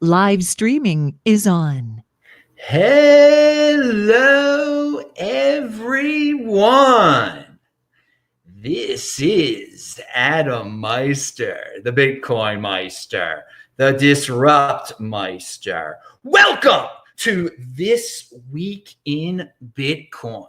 Live streaming is on. Hello, everyone. This is Adam Meister, the Bitcoin Meister, the Disrupt Meister. Welcome to This Week in Bitcoin.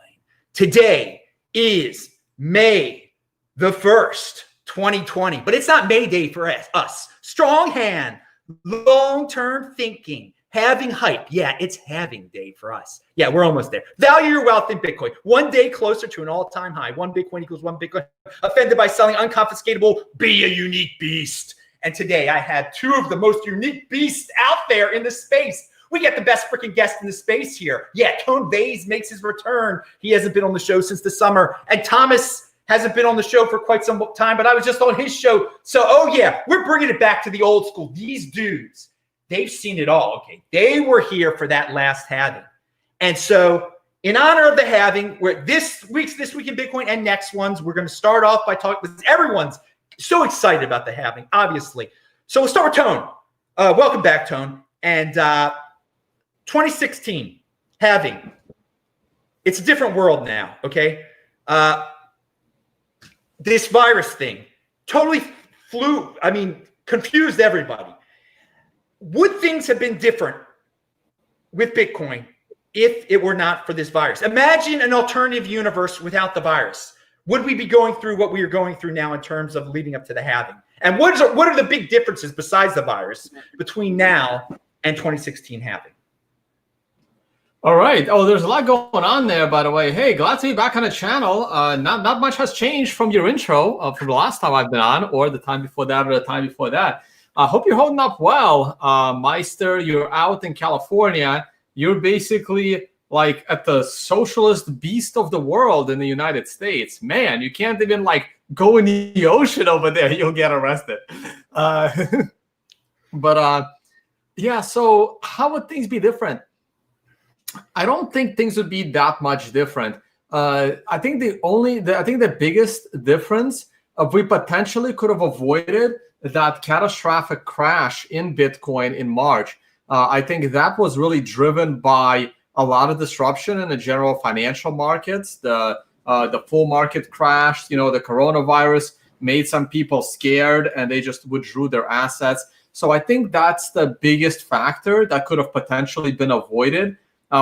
Today is May the 1st, 2020, but it's not May Day for us. Strong hand, long-term thinking, having hype. Yeah, it's halving day for us. Yeah, we're almost there. Value your wealth in Bitcoin. One day closer to an all-time high. One Bitcoin equals one Bitcoin. Offended by selling unconfiscatable, be a unique beast. And today I had two of the most unique beasts out there in the space. We get the best freaking guest in the space here. Yeah, Vays makes his return. He hasn't been on the show since the summer. And Thomas hasn't been on the show for quite some time, but I was just on his show. So, oh yeah, we're bringing it back to the old school. These dudes, they've seen it all, okay? They were here for that last halving. And so in honor of the halving, we're This Week in Bitcoin and next ones, we're going to start off by talking with everyone's so excited about the halving, obviously. So we'll start with Tone. Welcome back, Tone. And 2016 halving. It's a different world now, okay? This virus thing totally confused everybody. Would things have been different with Bitcoin if it were not for this virus? Imagine an alternative universe without the virus. Would we be going through what we are going through now in terms of leading up to the halving? And what are the big differences besides the virus between now and 2016 halving? All right. Oh, there's a lot going on there, by the way. Hey, glad to be back on the channel. Not much has changed from your intro from the last time I've been on, or the time before that, or the time before that. I hope you're holding up well. Meister, you're out in California. You're basically like at the socialist beast of the world in the United States. Man, you can't even like go in the ocean over there. You'll get arrested. Yeah, so how would things be different? I don't think things would be that much different. I think the biggest difference we potentially could have avoided that catastrophic crash in Bitcoin in March. I think that was really driven by a lot of disruption in the general financial markets. The full market crash, the coronavirus made some people scared and they just withdrew their assets. So I think that's the biggest factor that could have potentially been avoided.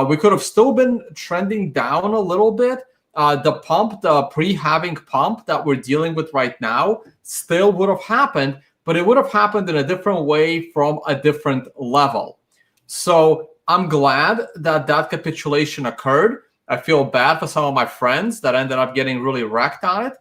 We could have still been trending down a little bit. The pre-halving pump that we're dealing with right now still would have happened, but it would have happened in a different way from a different level. So I'm glad that capitulation occurred. I feel bad for some of my friends that ended up getting really wrecked on it,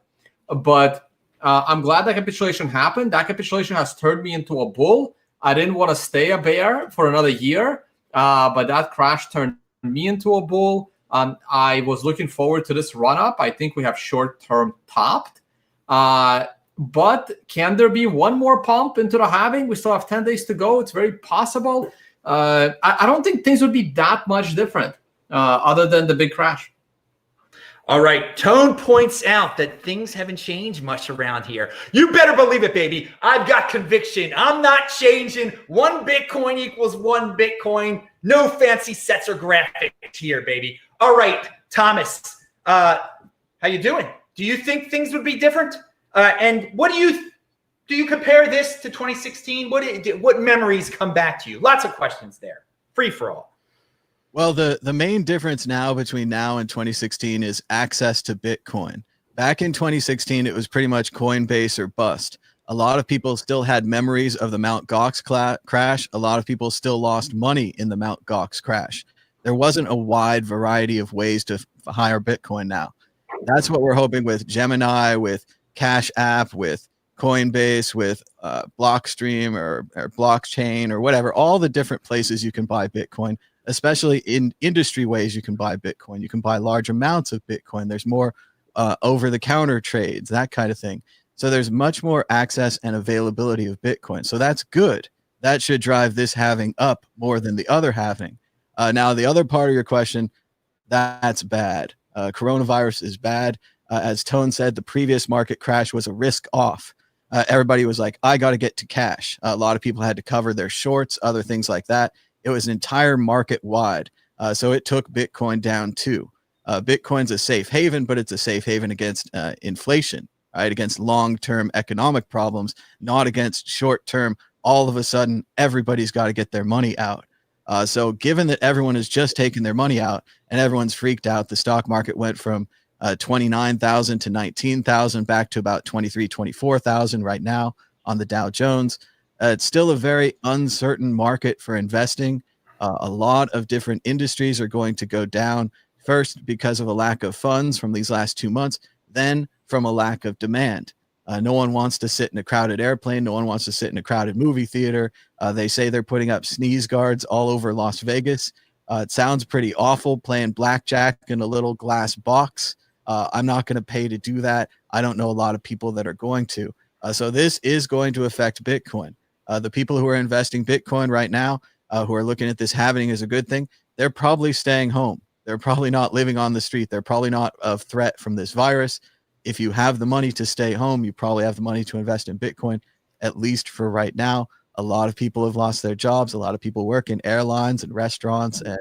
but I'm glad that capitulation happened. That capitulation has turned me into a bull. I didn't want to stay a bear for another year. But that crash turned me into a bull. I was looking forward to this run-up. I think we have short-term topped. But can there be one more pump into the halving? We still have 10 days to go. It's very possible. I don't think things would be that much different other than the big crash. All right. Tone points out that things haven't changed much around here. You better believe it, baby. I've got conviction. I'm not changing. One Bitcoin equals one Bitcoin. No fancy sets or graphics here, baby. All right, Thomas, how you doing? Do you think things would be different? And what do you compare this to 2016? What memories come back to you? Lots of questions there. Free for all. Well, the main difference now between now and 2016 is access to Bitcoin. Back in 2016, it was pretty much Coinbase or bust. A lot of people still had memories of the Mt. Gox crash. A lot of people still lost money in the Mt. Gox crash. There wasn't a wide variety of ways to hire Bitcoin now. That's what we're hoping with Gemini, with Cash App, with Coinbase, with Blockstream or Blockchain or whatever, all the different places you can buy Bitcoin. Especially in industry ways, you can buy Bitcoin. You can buy large amounts of Bitcoin. There's more over-the-counter trades, that kind of thing. So there's much more access and availability of Bitcoin. So that's good. That should drive this halving up more than the other halving. Now, the other part of your question, that's bad. Coronavirus is bad. As Tone said, the previous market crash was a risk off. everybody was like, I got to get to cash. A lot of people had to cover their shorts, other things like that. It was an entire market wide. So it took Bitcoin down too. Bitcoin's a safe haven, but it's a safe haven against inflation, right? Against long-term economic problems, not against short-term. All of a sudden, everybody's got to get their money out. So given that everyone has just taken their money out and everyone's freaked out, the stock market went from 29,000 to 19,000 back to about 23, 24,000 right now on the Dow Jones. It's still a very uncertain market for investing. A lot of different industries are going to go down. First, because of a lack of funds from these last 2 months, then from a lack of demand. No one wants to sit in a crowded airplane. No one wants to sit in a crowded movie theater. They say they're putting up sneeze guards all over Las Vegas. It sounds pretty awful, playing blackjack in a little glass box. I'm not going to pay to do that. I don't know a lot of people that are going to. So this is going to affect Bitcoin. The people who are investing Bitcoin right now, who are looking at this halving as a good thing, they're probably staying home. They're probably not living on the street. They're probably not a threat from this virus. If you have the money to stay home, you probably have the money to invest in Bitcoin, at least for right now. A lot of people have lost their jobs. A lot of people work in airlines and restaurants and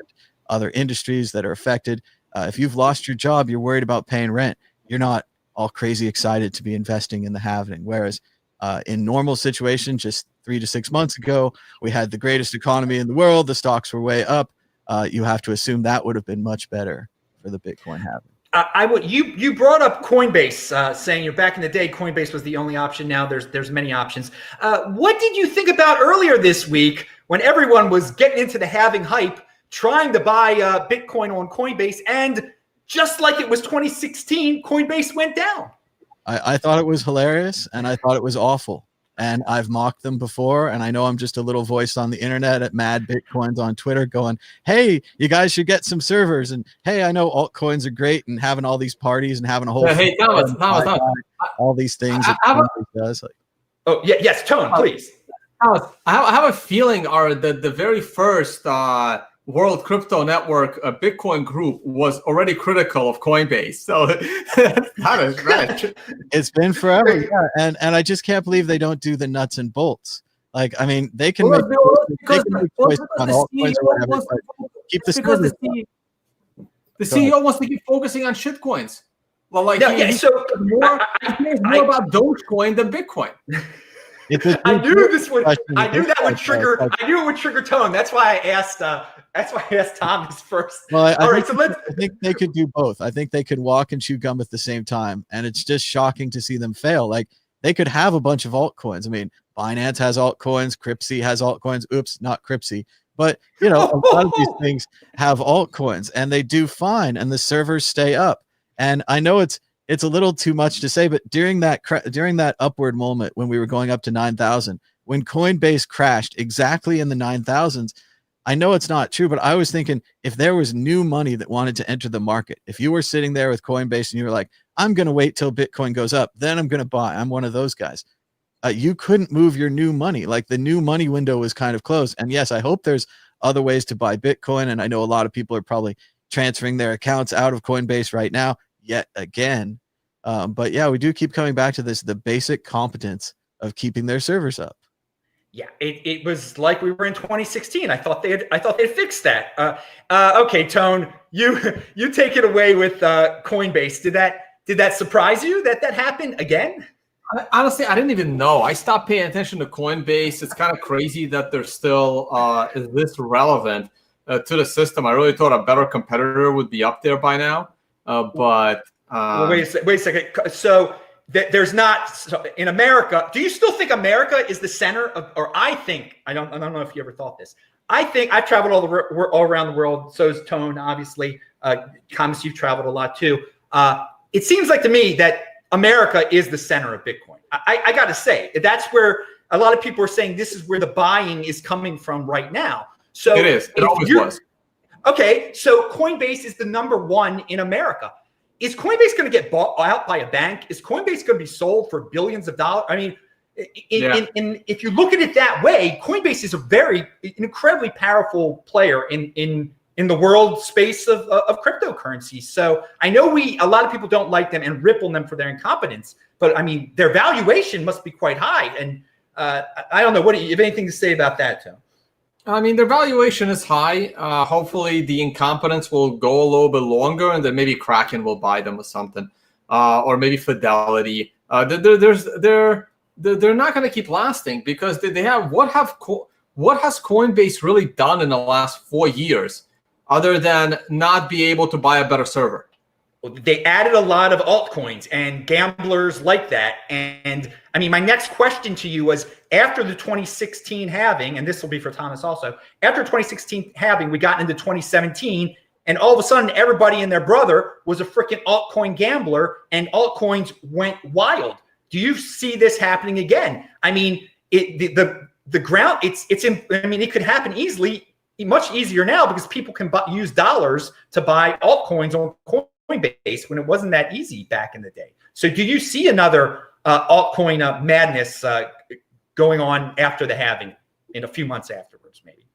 other industries that are affected. If you've lost your job, you're worried about paying rent. You're not all crazy excited to be investing in the halving. Whereas in normal situations, just 3 to 6 months ago, we had the greatest economy in the world. The stocks were way up. You have to assume that would have been much better for the Bitcoin halving. I would. You brought up Coinbase, saying you're back in the day. Coinbase was the only option. Now there's many options. What did you think about earlier this week when everyone was getting into the halving hype, trying to buy Bitcoin on Coinbase, and just like it was 2016, Coinbase went down? I thought it was hilarious, and I thought it was awful. And I've mocked them before, and I know I'm just a little voice on the internet at Mad Bitcoins on Twitter going, hey, you guys should get some servers. And hey, I know altcoins are great and having all these parties and having a whole hey, Thomas, all these things that does. Like, oh, yeah, yes, Tone, please. Thomas, I have a feeling the very first World Crypto Network Bitcoin group was already critical of Coinbase. So that is right. It's been forever, yeah. And I just can't believe they don't do the nuts and bolts. Like, I mean, they can make choices on altcoins or whatever, but keep the servers. The CEO wants to keep focusing on shitcoins. Well, like he cares more about Dogecoin than Bitcoin. I knew this would. I knew that would trigger. I knew it would trigger Tone. That's why I asked. That's why I asked Thomas first. Well, I think they could do both. I think they could walk and chew gum at the same time, and it's just shocking to see them fail. Like, they could have a bunch of altcoins. I mean, Binance has altcoins, Cryptsy has altcoins. Oops, not Cryptsy. But a lot of these things have altcoins, and they do fine, and the servers stay up. And I know it's a little too much to say, but during that upward moment when we were going up to 9,000, when Coinbase crashed exactly in the 9,000s, I know it's not true, but I was thinking, if there was new money that wanted to enter the market, if you were sitting there with Coinbase and you were like, I'm going to wait till Bitcoin goes up, then I'm going to buy. I'm one of those guys. You couldn't move your new money. Like, the new money window was kind of closed. And yes, I hope there's other ways to buy Bitcoin. And I know a lot of people are probably transferring their accounts out of Coinbase right now, yet again. But yeah, we do keep coming back to this, the basic competence of keeping their servers up. Yeah, it was like we were in 2016. I thought they'd fixed that. Okay, Tone, you take it away with Coinbase. Did that surprise you that happened again? Honestly, I didn't even know. I stopped paying attention to Coinbase. It's kind of crazy that they're still this relevant to the system. I really thought a better competitor would be up there by now. But wait a second. So there's not in America. Do you still think America is the center of? Or I don't know if you ever thought this. I think I've traveled all around the world. So has Tone, obviously. Thomas, you've traveled a lot too. It seems like to me that America is the center of Bitcoin. I got to say, that's where a lot of people are saying this is where the buying is coming from right now. So it is. It always was. Okay, so Coinbase is the #1 in America. Is Coinbase going to get bought out by a bank? Is Coinbase going to be sold for billions of dollars? I mean, if you look at it that way, Coinbase is an incredibly powerful player in in the world space of cryptocurrencies. So I know a lot of people don't like them and rip on them for their incompetence, but I mean, their valuation must be quite high. And I don't know, you have anything to say about that, Tom? I mean, their valuation is high. Hopefully the incompetence will go a little bit longer, and then maybe Kraken will buy them or something, or maybe Fidelity. They're not going to keep lasting because they have what has Coinbase really done in the last 4 years other than not be able to buy a better server? They added a lot of altcoins and gamblers like that. And I mean, my next question to you was, after the 2016 halving, and this will be for Thomas also, after 2016 halving, we got into 2017, and all of a sudden everybody and their brother was a freaking altcoin gambler, and altcoins went wild. Do you see this happening again? I mean, the ground, I mean, it could happen easily, much easier now, because people can use dollars to buy altcoins on Coinbase when it wasn't that easy back in the day. So do you see another altcoin madness going on after the halving in a few months afterwards, maybe?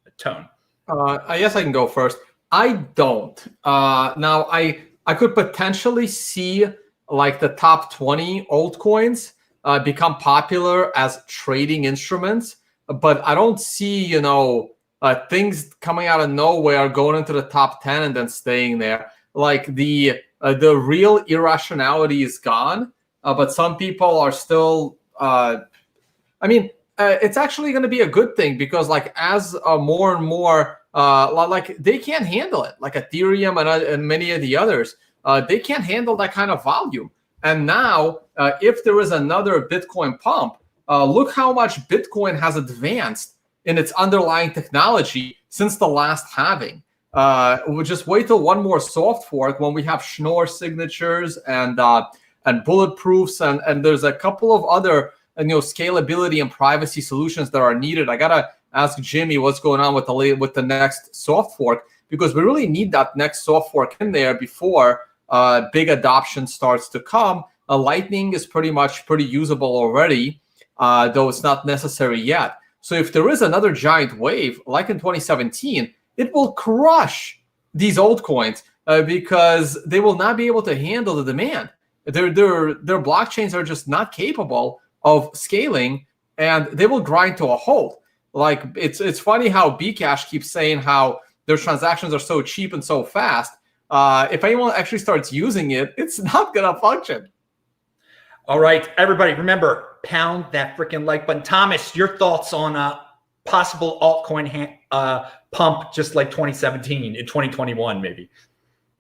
A Tone. I guess I can go first. I don't. Now, I could potentially see like the top 20 altcoins become popular as trading instruments, but I don't see, things coming out of nowhere going into the top 10 and then staying there. Like the real irrationality is gone, but some people are still. It's actually going to be a good thing, because like as more and more, like they can't handle it. Like Ethereum and many of the others, they can't handle that kind of volume. And now, if there is another Bitcoin pump, look how much Bitcoin has advanced in its underlying technology since the last halving. We'll just wait till one more soft fork when we have Schnorr signatures and bulletproofs, and there's a couple of other scalability and privacy solutions that are needed. I gotta ask Jimmy what's going on with the next soft fork, because we really need that next soft fork in there before big adoption starts to come. Lightning is pretty usable already, though it's not necessary yet. So if there is another giant wave like in 2017, it will crush these altcoins because they will not be able to handle the demand. Their blockchains are just not capable of scaling, and they will grind to a halt. Like it's funny how Bcash keeps saying how their transactions are so cheap and so fast. If anyone actually starts using it, it's not gonna function. All right, everybody, remember, pound that freaking like button. Thomas, your thoughts on possible altcoin pump just like 2017 in 2021 maybe?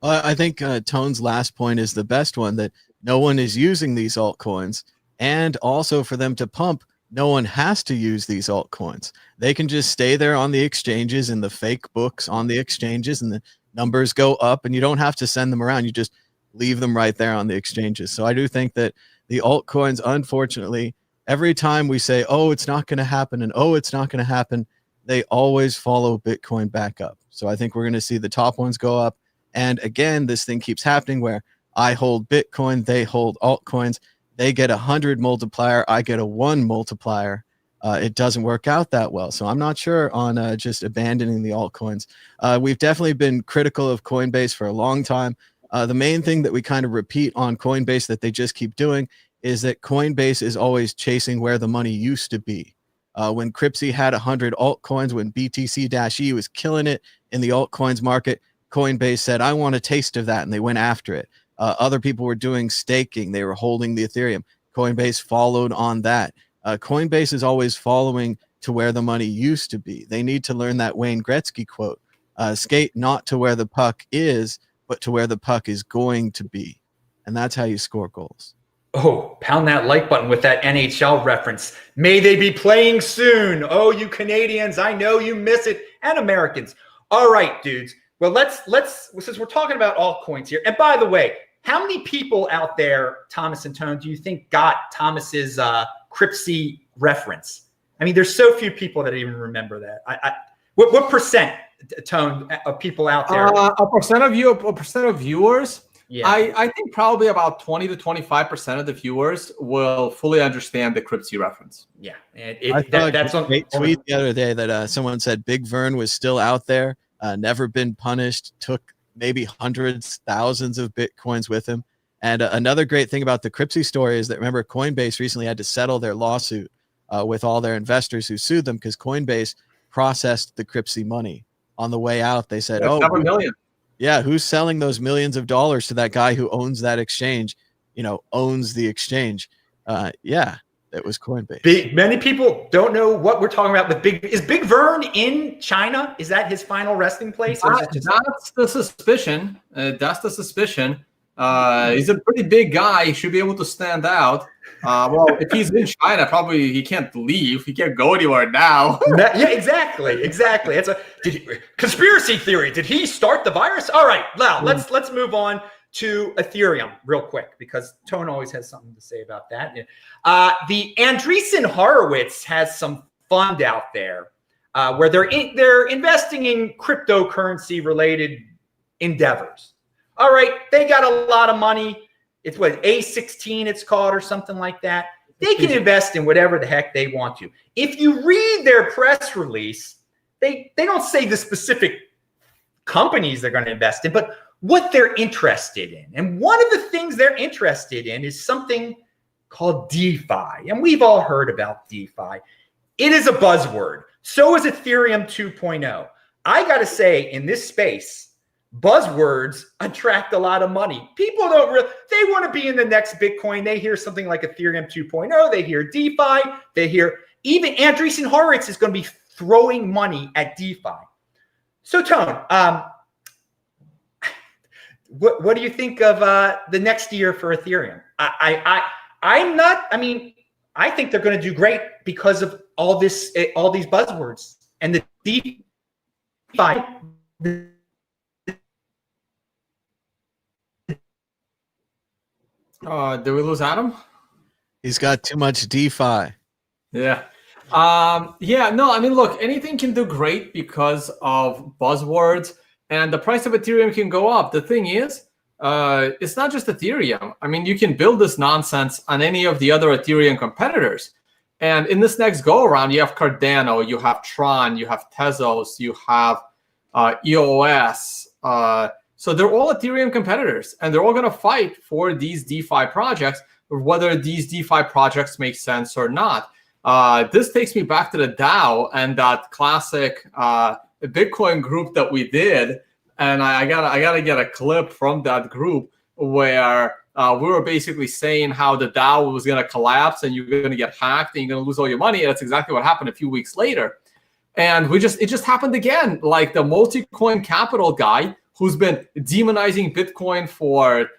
I think Tone's last point is the best one, that no one is using these altcoins, and also for them to pump, no one has to use these altcoins. They can just stay there on the exchanges, in the fake books on the exchanges, and the numbers go up, and you don't have to send them around. You just leave them right there on the exchanges. So I do think that the altcoins, unfortunately, every time we say, oh, it's not going to happen, and oh, it's not going to happen, they always follow Bitcoin back up. So I think we're going to see the top ones go up. And again, this thing keeps happening where I hold Bitcoin, they hold altcoins. They get 100 multiplier, I get a 1 multiplier. It doesn't work out that well. So I'm not sure on just abandoning the altcoins. We've definitely been critical of Coinbase for a long time. The main thing that we kind of repeat on Coinbase that they just keep doing is that Coinbase is always chasing where the money used to be. When Cryptsy had 100 altcoins, when BTC-E was killing it in the altcoins market, Coinbase said, I want a taste of that, and they went after it. Other people were doing staking. They were holding the Ethereum. Coinbase followed on that. Coinbase is always following to where the money used to be. They need to learn that Wayne Gretzky quote, skate not to where the puck is, but to where the puck is going to be. And that's how you score goals. Oh, pound that like button with that NHL reference. May they be playing soon. Oh, you Canadians, I know you miss it, and Americans. All right, dudes. Well, let's since we're talking about altcoins here. And by the way, how many people out there, Thomas and Tone, do you think got Thomas's Cryptsy reference? I mean, there's so few people that even remember that. What percent, Tone, of people out there? A percent of viewers. Yeah. I think probably about 20 to 25% of the viewers will fully understand the Cryptsy reference. Yeah, that's on a great tweet the other day that someone said Big Vern was still out there never been punished, took maybe hundreds, thousands of Bitcoins with him. And another great thing about the Cryptsy story is that, remember, Coinbase recently had to settle their lawsuit with all their investors who sued them because Coinbase processed the Cryptsy money. On the way out, they said, That's $7 million. Yeah, who's selling those millions of dollars to that guy who owns that exchange, owns the exchange? Yeah, it was Coinbase. Many people don't know what we're talking about with Is Big Vern in China? Is that his final resting place? Or is it just... That's the suspicion. He's a pretty big guy. He should be able to stand out. Well, if he's in China, probably he can't leave. He can't go anywhere now. Yeah, exactly. It's conspiracy theory. Did he start the virus? All right, now let's move on to Ethereum real quick because Tone always has something to say about that. The Andreessen Horowitz has some fund out there where they're investing in cryptocurrency related endeavors. All right, they got a lot of money. It's what, A16 it's called or something like that. They can invest in whatever the heck they want to. If you read their press release, they don't say the specific companies they're going to invest in, but what they're interested in. And one of the things they're interested in is something called DeFi. And we've all heard about DeFi. It is a buzzword. So is Ethereum 2.0. I got to say, in this space, buzzwords attract a lot of money. People they want to be in the next Bitcoin. They hear something like Ethereum 2.0. They hear DeFi. They hear even Andreessen Horowitz is going to be throwing money at DeFi. So Tone, what do you think of the next year for Ethereum? I think they're going to do great because of all these buzzwords and the DeFi. Did we lose Adam? He's got too much DeFi. Yeah. Look, anything can do great because of buzzwords, and the price of Ethereum can go up. The thing is, it's not just Ethereum. I mean, you can build this nonsense on any of the other Ethereum competitors. And in this next go around, you have Cardano, you have Tron, you have Tezos, you have EOS. So they're all Ethereum competitors, and they're all going to fight for these DeFi projects, whether these DeFi projects make sense or not. This takes me back to the DAO and that classic Bitcoin group that we did. And I gotta get a clip from that group where we were basically saying how the DAO was going to collapse and you're going to get hacked and you're going to lose all your money. And that's exactly what happened a few weeks later. And it just happened again. Like the multi-coin capital guy who's been demonizing Bitcoin for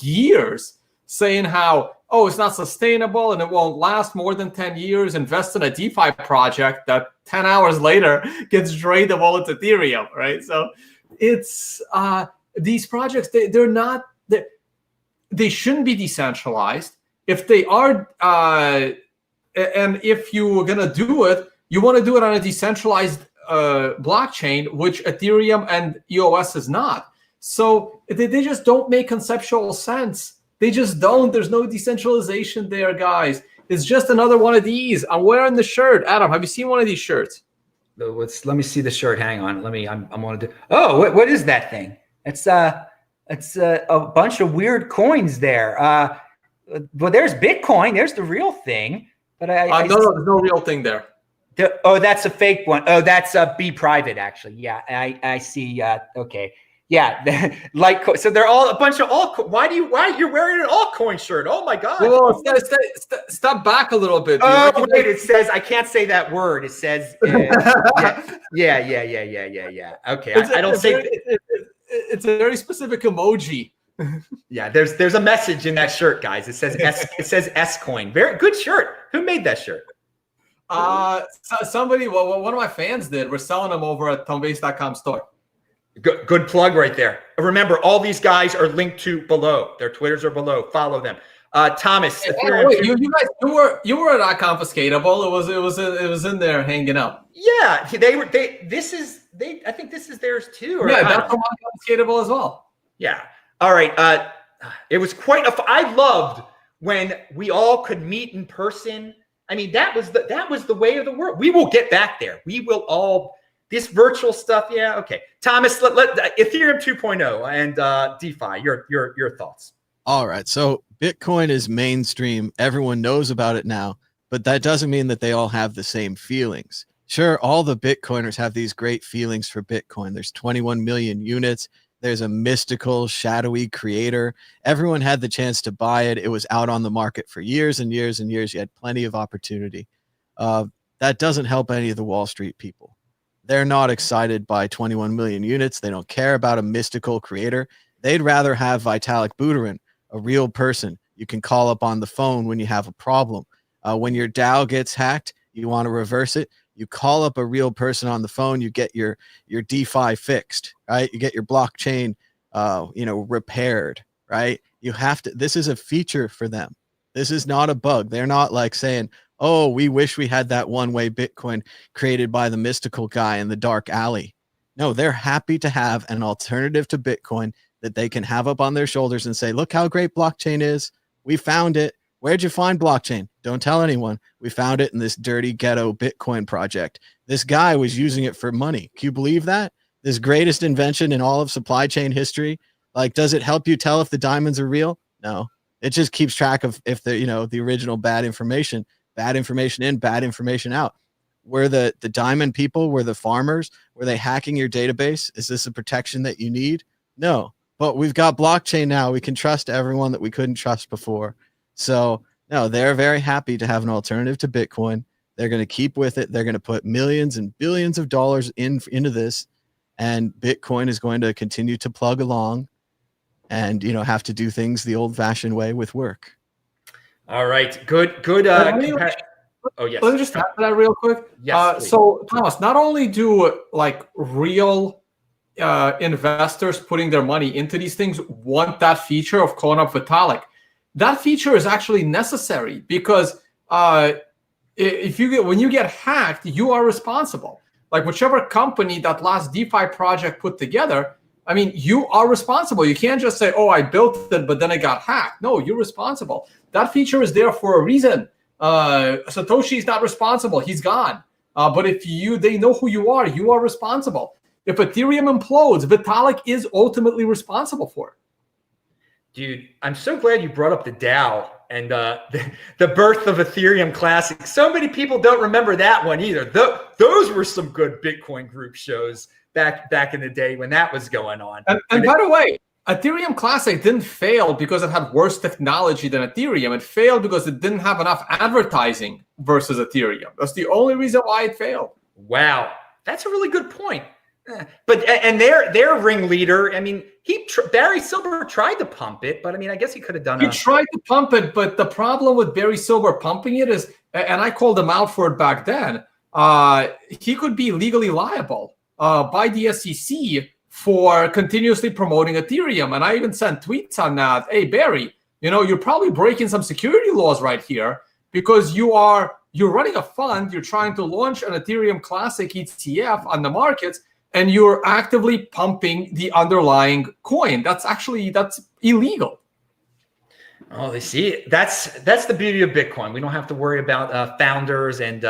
years, saying how, it's not sustainable and it won't last more than 10 years. Invest in a DeFi project that 10 hours later gets drained of all its Ethereum, right? So it's these projects, they shouldn't be decentralized. If they are, and if you're going to do it, you want to do it on a decentralized blockchain, which Ethereum and EOS is not. So they just don't make conceptual sense. They just don't. There's no decentralization there, guys. It's just another one of these. I'm wearing the shirt. Adam, have you seen one of these shirts? Let me see the shirt. Hang on. I'm on to. Oh, what is that thing? It's a bunch of weird coins there. Well, there's Bitcoin. There's the real thing. But no, there's no real thing there. That's a fake one. Oh, that's a Be Private, actually. Yeah, I see. Okay. Yeah, so they're all a bunch of altcoin. Why you're wearing an altcoin shirt? Oh my God! Well, step back a little bit. Oh wait, it says I can't say that word. It says yeah. Okay, I don't say. It's a very specific emoji. Yeah, there's a message in that shirt, guys. It says S coin. Very good shirt. Who made that shirt? Somebody. Well, one of my fans did. We're selling them over at tonebase.com store. Good plug right there. Remember, all these guys are linked to below. Their Twitters are below. Follow them. Thomas, you guys, you were not confiscatable. It was in there hanging up. Yeah, I think this is theirs too. Yeah, that's confiscatable as well. Yeah. All right. It was I loved when we all could meet in person. I mean, that was the way of the world. We will get back there. We will all This virtual stuff, yeah, okay. Thomas, let Ethereum 2.0 and DeFi, your thoughts. All right. So Bitcoin is mainstream. Everyone knows about it now, but that doesn't mean that they all have the same feelings. Sure, all the Bitcoiners have these great feelings for Bitcoin. There's 21 million units. There's a mystical, shadowy creator. Everyone had the chance to buy it. It was out on the market for years and years and years. You had plenty of opportunity. That doesn't help any of the Wall Street people. They're not excited by 21 million units. They don't care about a mystical creator. They'd rather have Vitalik Buterin, a real person you can call up on the phone when you have a problem. When your DAO gets hacked, you want to reverse it. You call up a real person on the phone, you get your DeFi fixed, right? You get your blockchain, repaired, right? You have to, this is a feature for them. This is not a bug. They're not like saying, oh, we wish we had that one-way Bitcoin created by the mystical guy in the dark alley. No, they're happy to have an alternative to Bitcoin that they can have up on their shoulders and say, look how great blockchain is. We found it. Where'd you find blockchain? Don't tell anyone. We found it in this dirty ghetto Bitcoin project. This guy was using it for money. Can you believe that? This greatest invention in all of supply chain history. Like, does it help you tell if the diamonds are real? No. It just keeps track of if the original bad information in, bad information out. Were the diamond people, were the farmers, were they hacking your database? Is this a protection that you need? No. But we've got blockchain now. We can trust everyone that we couldn't trust before. So no, they're very happy to have an alternative to Bitcoin. They're going to keep with it. They're going to put millions and billions of dollars into this, and Bitcoin is going to continue to plug along and, have to do things the old fashioned way with work. All right. Good. Oh, yes. Let me just add to that real quick. Yes. So Thomas, not only do real investors putting their money into these things want that feature of calling up Vitalik, that feature is actually necessary because when you get hacked, you are responsible. Like whichever company that last DeFi project put together, I mean, you are responsible. You can't just say, oh, I built it, but then it got hacked. No, you're responsible. That feature is there for a reason. Satoshi is not responsible. He's gone. But if they know who you are responsible. If Ethereum implodes, Vitalik is ultimately responsible for it. Dude, I'm so glad you brought up the DAO and the birth of Ethereum Classic. So many people don't remember that one either. Those were some good Bitcoin group shows back in the day when that was going on. And by the way, Ethereum Classic didn't fail because it had worse technology than Ethereum. It failed because it didn't have enough advertising versus Ethereum. That's the only reason why it failed. Wow, that's a really good point. But their ringleader, I mean, Barry Silver tried to pump it, but I mean, I guess he could have done. He tried to pump it, but the problem with Barry Silver pumping it is, and I called him out for it back then. He could be legally liable by the SEC for continuously promoting Ethereum, and I even sent tweets on that. Hey Barry, you're probably breaking some security laws right here because you're running a fund, you're trying to launch an Ethereum Classic ETF on the markets, and you're actively pumping the underlying coin. That's illegal. Oh, they see. That's the beauty of Bitcoin. We don't have to worry about founders and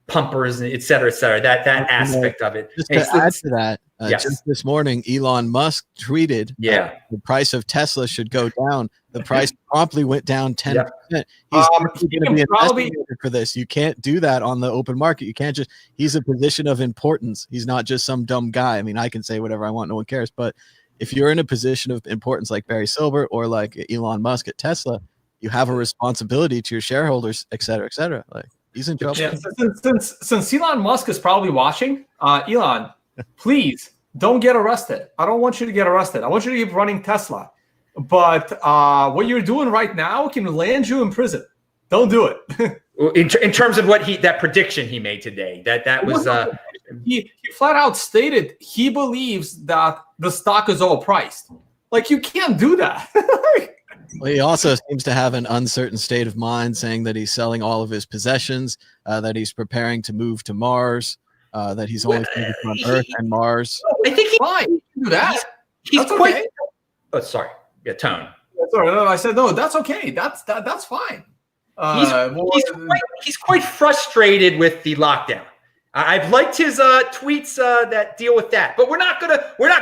pumpers, et cetera, et cetera. That aspect of it. Just to add to that, just this morning, Elon Musk tweeted, the price of Tesla should go down. The price promptly went down 10%. He's going to be investigated for this. You can't do that on the open market. You can't he's a position of importance. He's not just some dumb guy. I mean, I can say whatever I want. No one cares. But if you're in a position of importance like Barry Silver or like Elon Musk at Tesla, you have a responsibility to your shareholders, et cetera, et cetera. Like, he's in trouble. Yeah, since Elon Musk is probably watching, Elon, please don't get arrested. I don't want you to get arrested. I want you to keep running Tesla. But what you're doing right now can land you in prison. Don't do it. in terms of that prediction he made today, that was he flat out stated he believes that the stock is overpriced. Like, you can't do that. Well, he also seems to have an uncertain state of mind, saying that he's selling all of his possessions, that he's preparing to move to Mars, that he's only focused on Earth and Mars. I think he's fine. He can do that. He's quite. Okay. Oh, sorry. Yeah, Tone. Sorry, no, I said no. That's okay. That's fine. He's quite frustrated with the lockdown. I've liked his tweets that deal with that, but we're not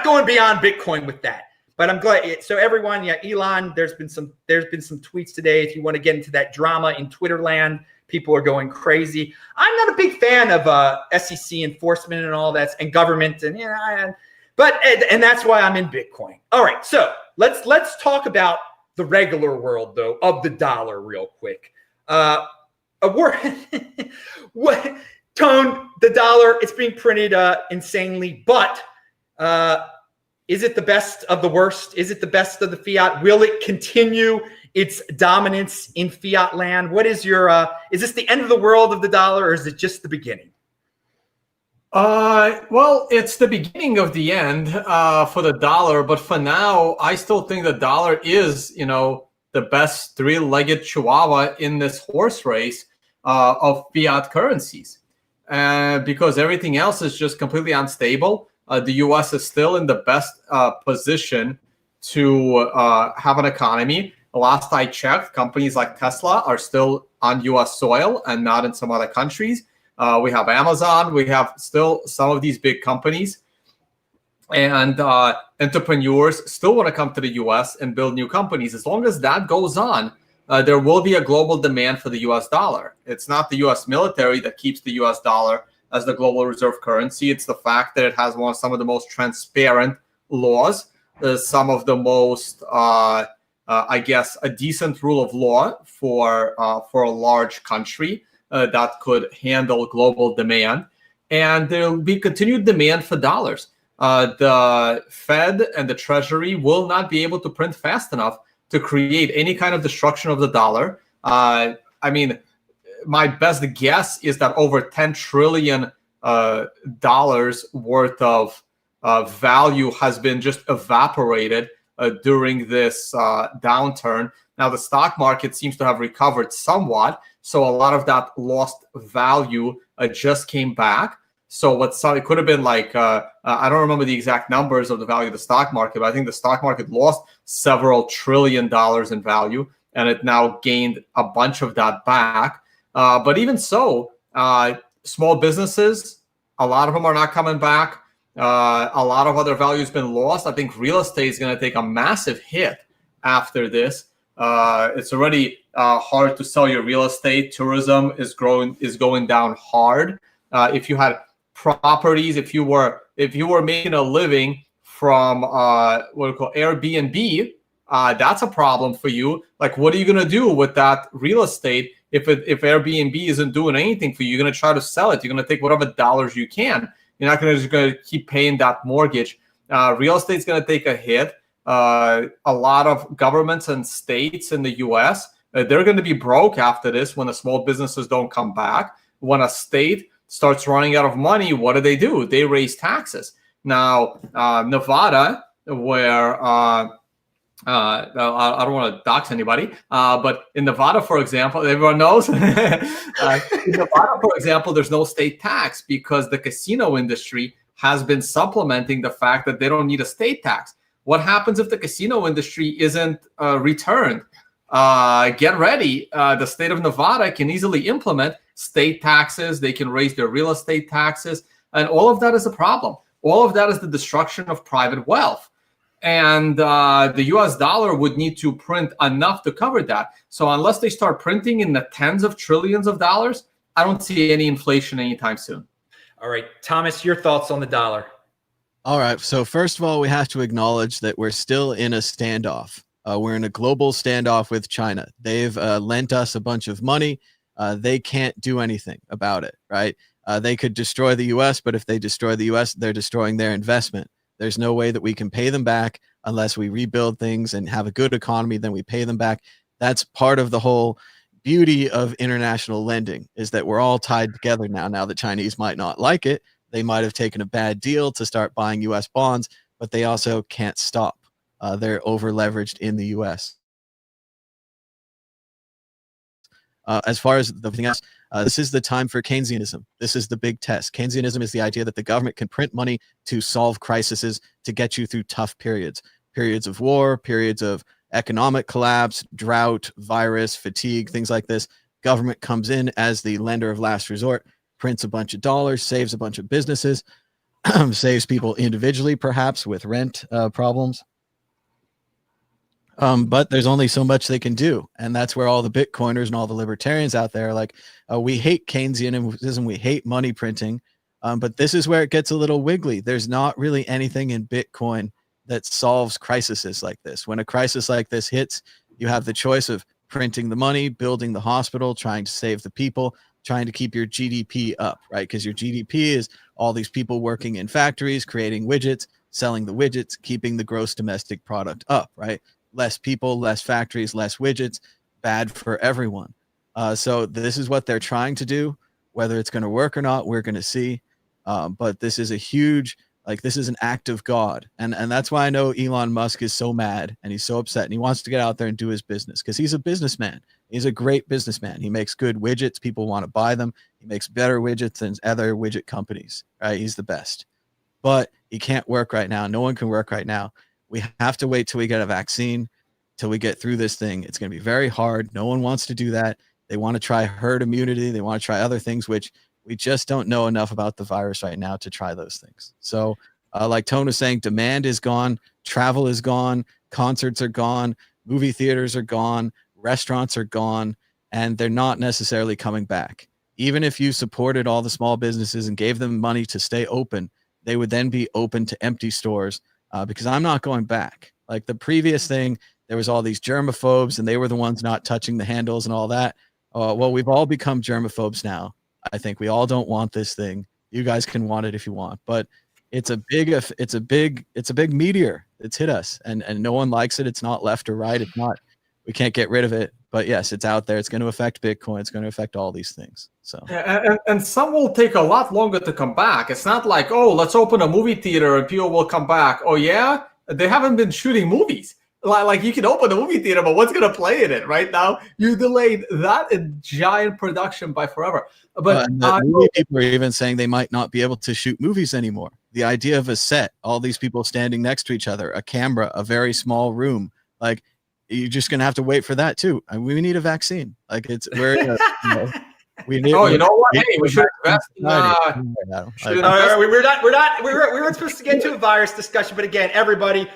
going beyond Bitcoin with that. But I'm glad. So everyone, yeah, Elon, there's been some tweets today. If you want to get into that drama in Twitter land, people are going crazy. I'm not a big fan of SEC enforcement and all that, and government, and but that's why I'm in Bitcoin. All right, so let's talk about the regular world though of the dollar real quick. A word, what tone the dollar? It's being printed insanely, but is it the best of the worst? Is it the best of the fiat? Will it continue its dominance in fiat land? What is your, is this the end of the world of the dollar, or is it just the beginning? Well, it's the beginning of the end for the dollar, but for now, I still think the dollar is, the best three-legged chihuahua in this horse race of fiat currencies. Because everything else is just completely unstable. The U.S. is still in the best position to have an economy. Last I checked, companies like Tesla are still on U.S. soil and not in some other countries. We have Amazon. We have still some of these big companies. And entrepreneurs still want to come to the U.S. and build new companies. As long as that goes on, there will be a global demand for the U.S. dollar. It's not the U.S. military that keeps the U.S. dollar as the global reserve currency. It's the fact that it has some of the most transparent laws, some of the most, I guess, a decent rule of law for a large country that could handle global demand. And there will be continued demand for dollars. The Fed and the Treasury will not be able to print fast enough to create any kind of destruction of the dollar. My best guess is that over $10 trillion worth of value has been just evaporated during this downturn. Now, the stock market seems to have recovered somewhat, so a lot of that lost value just came back. So it could have been like, I don't remember the exact numbers of the value of the stock market, but I think the stock market lost several $1 trillion in value, and it now gained a bunch of that back. But even so, small businesses, a lot of them are not coming back. A lot of other value has been lost. I think real estate is going to take a massive hit after this. It's already hard to sell your real estate. Tourism is going down hard. If you had properties, if you were making a living from what we call Airbnb, that's a problem for you. Like, what are you going to do with that real estate if Airbnb isn't doing anything for you? You're going to try to sell it. You're going to take whatever dollars you can. You're not going to keep paying that mortgage. Real estate's going to take a hit. A lot of governments and states in the U.S., they're going to be broke after this when the small businesses don't come back. When a state starts running out of money, what do? They raise taxes. Now, Nevada, where I don't want to dox anybody, but in Nevada, for example, everyone knows, in Nevada, for example, there's no state tax because the casino industry has been supplementing the fact that they don't need a state tax. What happens if the casino industry isn't returned? Get ready. The state of Nevada can easily implement state taxes. They can raise their real estate taxes. And all of that is a problem. All of that is the destruction of private wealth. And the US dollar would need to print enough to cover that. So unless they start printing in the tens of trillions of dollars, I don't see any inflation anytime soon. All right, Thomas, your thoughts on the dollar? All right. So first of all, we have to acknowledge that we're still in a standoff. We're in a global standoff with China. They've lent us a bunch of money. They can't do anything about it, right? They could destroy the U.S., but if they destroy the U.S., they're destroying their investment. There's no way that we can pay them back unless we rebuild things and have a good economy, then we pay them back. That's part of the whole beauty of international lending, is that we're all tied together now. Now, the Chinese might not like it. They might have taken a bad deal to start buying U.S. bonds, but they also can't stop. They're over-leveraged in the U.S. As far as everything else, this is the time for Keynesianism. This is the big test. Keynesianism is the idea that the government can print money to solve crises, to get you through tough periods. Periods of war, periods of economic collapse, drought, virus, fatigue, things like this. Government comes in as the lender of last resort, prints a bunch of dollars, saves a bunch of businesses, saves people individually, perhaps with rent problems. But there's only so much they can do. And that's where all the Bitcoiners and all the libertarians out there are like, we hate Keynesianism, we hate money printing. But this is where it gets a little wiggly. There's not really anything in Bitcoin that solves crises like this. When a crisis like this hits, you have the choice of printing the money, building the hospital, trying to save the people, trying to keep your GDP up, right? Because your GDP is all these people working in factories, creating widgets, selling the widgets, keeping the gross domestic product up, right? Less people, less factories, less widgets, bad for everyone. So this is what they're trying to do. Whether it's going to work or not, we're going to see. But this is a huge, this is an act of God. And that's why I know Elon Musk is so mad and he's so upset and he wants to get out there and do his business because he's a businessman. He's a great businessman. He makes good widgets. People want to buy them. He makes better widgets than other widget companies, right? He's the best. But he can't work right now. No one can work right now. We have to wait till we get a vaccine, till we get through this thing. It's going to be very hard. No one wants to do that. They want to try herd immunity. They want to try other things, which we just don't know enough about the virus right now to try those things. So like Tone was saying, demand is gone. Travel is gone. Concerts are gone. Movie theaters are gone. Restaurants are gone. And they're not necessarily coming back. Even if you supported all the small businesses and gave them money to stay open, they would then be open to empty stores. Because I'm not going back. Like the previous thing, there was all these germaphobes and they were the ones not touching the handles and all that. Well, we've all become germaphobes now. I think we all don't want this thing. You guys can want it if you want, but it's a big meteor. It's hit us and no one likes it. It's not left or right. It's not, we can't get rid of it, but yes, it's out there. It's going to affect Bitcoin. It's going to affect all these things. So, and some will take a lot longer to come back. It's not like, oh, let's open a movie theater and people will come back. Oh yeah, they haven't been shooting movies. Like you can open a movie theater, but what's going to play in it right now? You delayed that giant production by forever. But people are even saying they might not be able to shoot movies anymore. The idea of a set, all these people standing next to each other, a camera, a very small room, like you're just going to have to wait for that too. And we need a vaccine. Like we need. Oh, you know what? Hey, we should invest. We weren't supposed to get into a virus discussion, but again, everybody.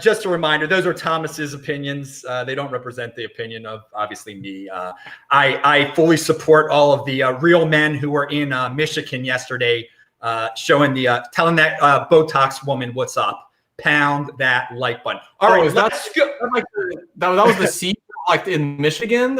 Just a reminder, those are Thomas's opinions. They don't represent the opinion of, obviously, me. I fully support all of the real men who were in Michigan yesterday telling that Botox woman what's up. Pound that like button. All right, let's go. That was the scene like in Michigan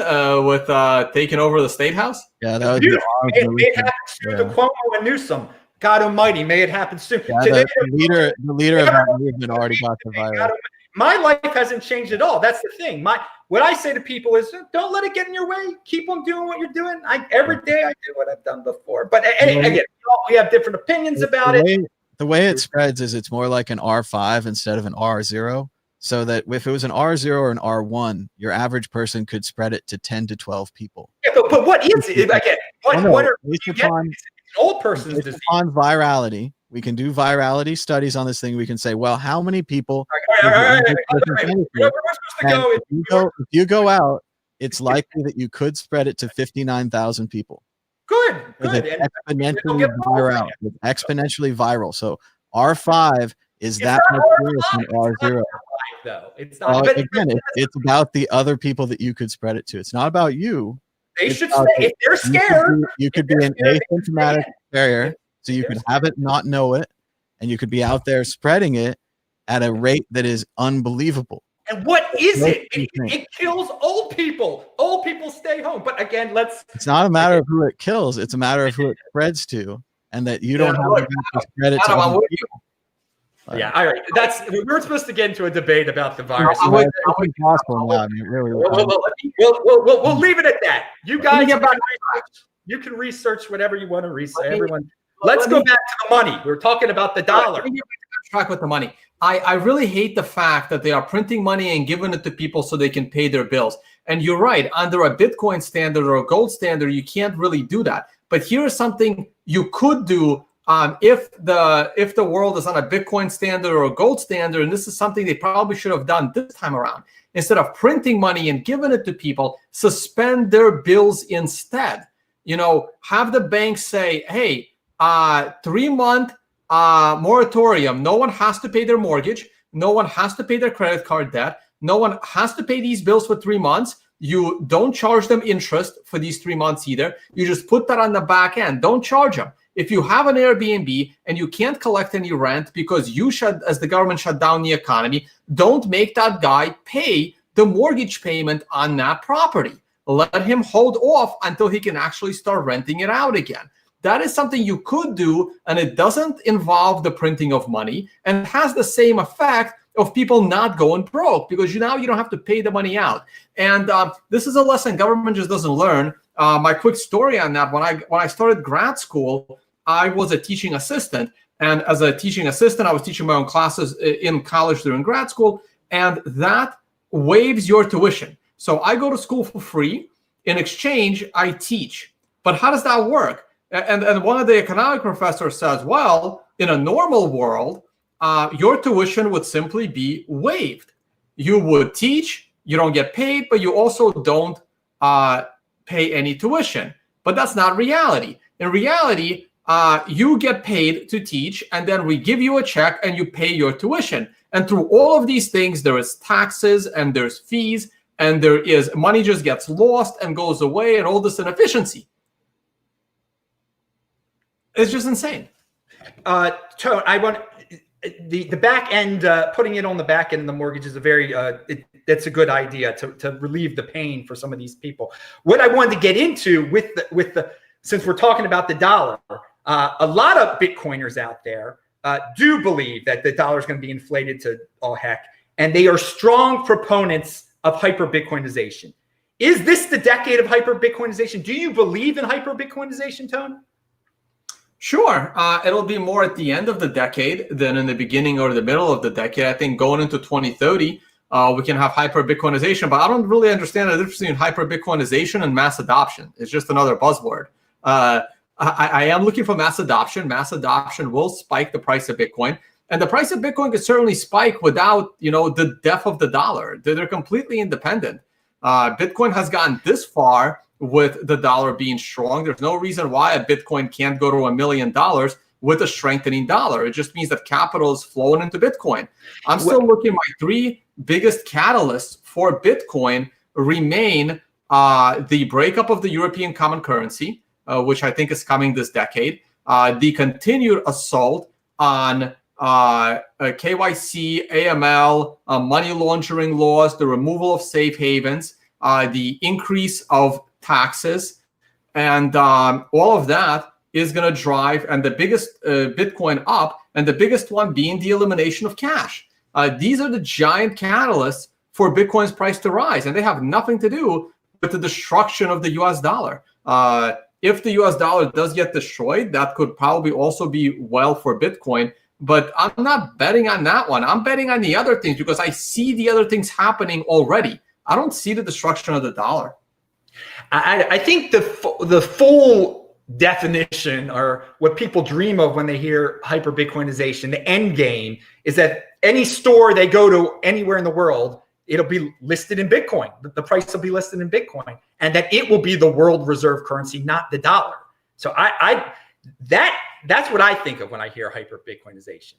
with taking over the State House? Yeah, that was May it happen soon to Cuomo and Newsom. God almighty, may it happen soon. Yeah, the leader of that movement already got the virus. My life hasn't changed at all. That's the thing. What I say to people is, don't let it get in your way. Keep on doing what you're doing. Every day I do what I've done before. But again, we have different opinions about it. The way it spreads is it's more like an R5 instead of an R0. So that if it was an R0 or an R1, your average person could spread it to 10 to 12 people. Yeah, but what is it? Again, what are old person's disease? On virality, we can do virality studies on this thing. We can say, well, how many people? If you go out, it's likely that you could spread it to 59,000 people. Good. It's exponentially viral. So R5 is that much worse than R0. Though it's not. It's about the other people that you could spread it to. It's not about you. They should say if they're scared. You could be an asymptomatic carrier, so you could have it, not know it, and you could be out there spreading it at a rate that is unbelievable. And what is it? It kills old people. Old people stay home. But again, it's not a matter of who it kills. It's a matter of who it spreads to, and that you don't have to spread it to other people. Yeah, all right. We were supposed to get into a debate about the virus. We'll leave it at that. You guys you can research whatever you want to research. Everyone, let's go back to the money. We were talking about the dollar. Track with the money. I really hate the fact that they are printing money and giving it to people so they can pay their bills. And you're right, under a Bitcoin standard or a gold standard, you can't really do that. But here's something you could do if the world is on a Bitcoin standard or a gold standard, and this is something they probably should have done this time around. Instead of printing money and giving it to people, suspend their bills instead. have the bank say, hey, 3-month moratorium. No one has to pay their mortgage. No one has to pay their credit card debt. No one has to pay these bills for 3 months. You don't charge them interest for these 3 months either. You just put that on the back end. Don't charge them. If you have an Airbnb and you can't collect any rent because as the government shut down the economy, don't make that guy pay the mortgage payment on that property. Let him hold off until he can actually start renting it out again. That is something you could do, and it doesn't involve the printing of money, and it has the same effect of people not going broke, because you don't have to pay the money out. And this is a lesson government just doesn't learn. My quick story on that: when I started grad school, I was a teaching assistant, and as a teaching assistant, I was teaching my own classes in college during grad school, and that waives your tuition. So I go to school for free. In exchange, I teach. But how does that work? And one of the economic professors says, well, in a normal world, your tuition would simply be waived. You would teach, you don't get paid, but you also don't pay any tuition. But that's not reality. In reality, you get paid to teach, and then we give you a check and you pay your tuition. And through all of these things, there is taxes and there's fees, and there is money just gets lost and goes away, and all this inefficiency. It's just insane. Tone, I want the back end, putting it on the back end of the mortgage is a very that's a good idea to relieve the pain for some of these people. What I wanted to get into with the since we're talking about the dollar, a lot of Bitcoiners out there do believe that the dollar is going to be inflated to all heck, and they are strong proponents of hyper-Bitcoinization. Is this the decade of hyper-Bitcoinization? Do you believe in hyper-Bitcoinization, Tone? Sure. It'll be more at the end of the decade than in the beginning or the middle of the decade. I think going into 2030, we can have hyper-Bitcoinization, but I don't really understand the difference between hyper-Bitcoinization and mass adoption. It's just another buzzword. I am looking for mass adoption. Mass adoption will spike the price of Bitcoin. And the price of Bitcoin could certainly spike without, the death of the dollar. They're completely independent. Bitcoin has gotten this far with the dollar being strong. There's no reason why a Bitcoin can't go to $1 million with a strengthening dollar. It just means that capital is flowing into Bitcoin. I'm still looking. My 3 biggest catalysts for Bitcoin remain the breakup of the European common currency, which I think is coming this decade, the continued assault on KYC, AML, money laundering laws, the removal of safe havens, the increase of taxes, and all of that is going to drive, and the biggest Bitcoin up, and the biggest one being the elimination of cash. These are the giant catalysts for Bitcoin's price to rise, and they have nothing to do with the destruction of the US dollar. If the US dollar does get destroyed, that could probably also be well for Bitcoin, but I'm not betting on that one. I'm betting on the other things because I see the other things happening already. I don't see the destruction of the dollar. I think the full definition, or what people dream of when they hear hyper-Bitcoinization, the end game, is that any store they go to anywhere in the world, it'll be listed in Bitcoin. The price will be listed in Bitcoin, and that it will be the world reserve currency, not the dollar. So that's what I think of when I hear hyper-Bitcoinization.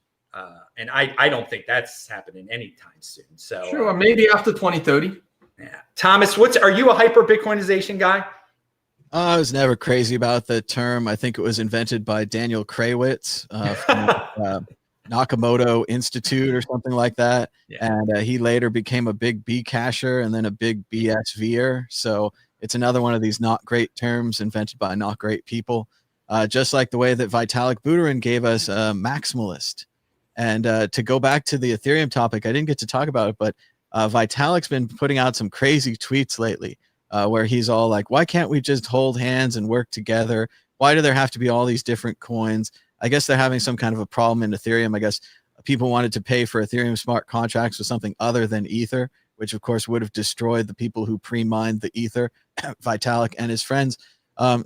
And I don't think that's happening anytime soon. So sure, maybe after 2030. Yeah. Thomas, are you a hyper-Bitcoinization guy? I was never crazy about the term. I think it was invented by Daniel Kraywitz from Nakamoto Institute or something like that. Yeah. And he later became a big Bcasher and then a big BSVer. So it's another one of these not great terms invented by not great people. Just like the way that Vitalik Buterin gave us a maximalist. And to go back to the Ethereum topic, I didn't get to talk about it, but Vitalik's been putting out some crazy tweets lately where he's all like, why can't we just hold hands and work together? Why do there have to be all these different coins? I guess they're having some kind of a problem in Ethereum. I guess people wanted to pay for Ethereum smart contracts with something other than Ether, which of course would have destroyed the people who pre-mined the Ether, Vitalik and his friends.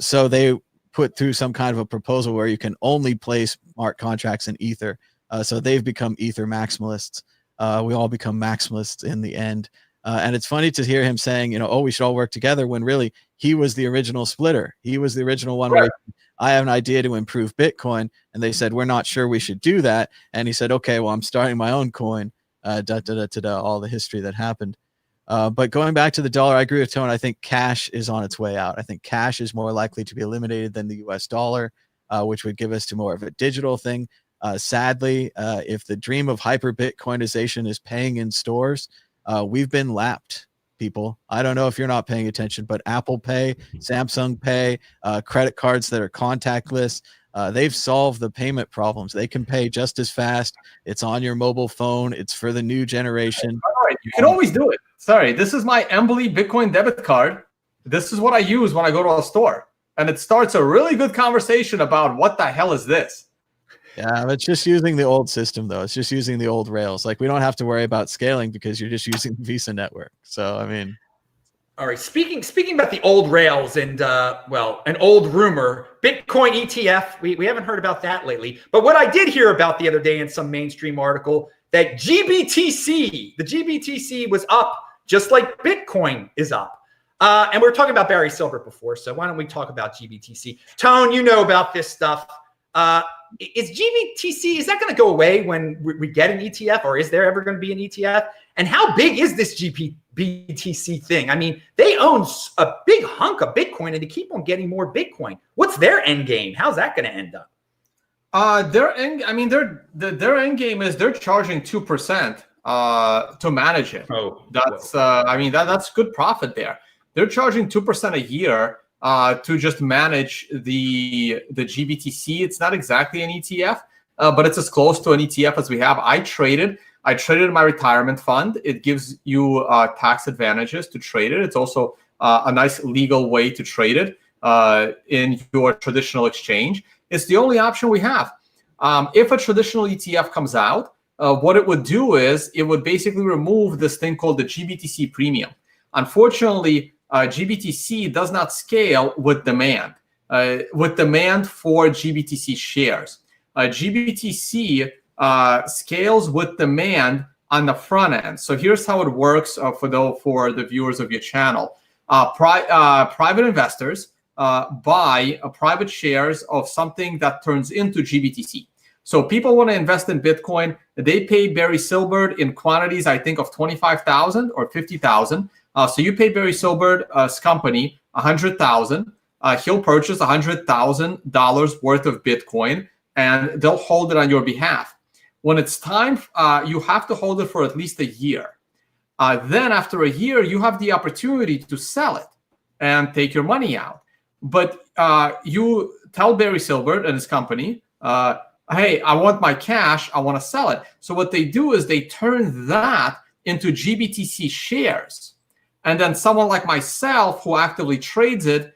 So they put through some kind of a proposal where you can only place smart contracts in Ether. So they've become Ether maximalists. We all become maximalists in the end. And it's funny to hear him saying, oh, we should all work together, when really he was the original splitter. He was the original one where I have an idea to improve Bitcoin. And they said, we're not sure we should do that. And he said, okay, well, I'm starting my own coin, all the history that happened. But going back to the dollar, I agree with Tone. I think cash is on its way out. I think cash is more likely to be eliminated than the US dollar, which would give us to more of a digital thing. Sadly, if the dream of hyper-Bitcoinization is paying in stores, we've been lapped, people. I don't know if you're not paying attention, but Apple Pay, Samsung Pay, credit cards that are contactless, they've solved the payment problems. They can pay just as fast. It's on your mobile phone. It's for the new generation. All right, you can always do it. Sorry, this is my Embly Bitcoin debit card. This is what I use when I go to a store. And it starts a really good conversation about what the hell is this? Yeah, it's just using the old system, though. It's just using the old rails. Like, we don't have to worry about scaling because you're just using the Visa network. So, I mean. All right. Speaking about the old rails and, an old rumor, Bitcoin ETF, we haven't heard about that lately. But what I did hear about the other day in some mainstream article, that the GBTC was up just like Bitcoin is up. And we were talking about Barry Silbert before, so why don't we talk about GBTC? Tone, you know about this stuff. Is GBTC, is that going to go away when we get an ETF, or is there ever going to be an ETF? And how big is this GBTC thing? I mean, they own a big hunk of Bitcoin and they keep on getting more Bitcoin. What's their end game? How's that going to end up? Their end game is they're charging 2% to manage it. Oh, that's that's good profit there. They're charging 2% a year to just manage the GBTC. It's not exactly an ETF, but it's as close to an ETF as we have. I traded my retirement fund. It gives you tax advantages to trade it. It's also a nice legal way to trade it in your traditional exchange. It's the only option we have. If a traditional ETF comes out, what it would do is it would basically remove this thing called the GBTC premium. Unfortunately, GBTC does not scale with demand for GBTC shares. GBTC scales with demand on the front end. So here's how it works for the viewers of your channel. Private investors buy private shares of something that turns into GBTC. So people want to invest in Bitcoin. They pay Barry Silbert in quantities, I think, of 25,000 or 50,000. So you pay Barry Silbert's company 100,000. He'll purchase $100,000 worth of Bitcoin, and they'll hold it on your behalf. When it's time, you have to hold it for at least a year. Then after a year, you have the opportunity to sell it and take your money out. But you tell Barry Silbert and his company, hey, I want my cash, I want to sell it. So what they do is they turn that into GBTC shares. And then someone like myself, who actively trades it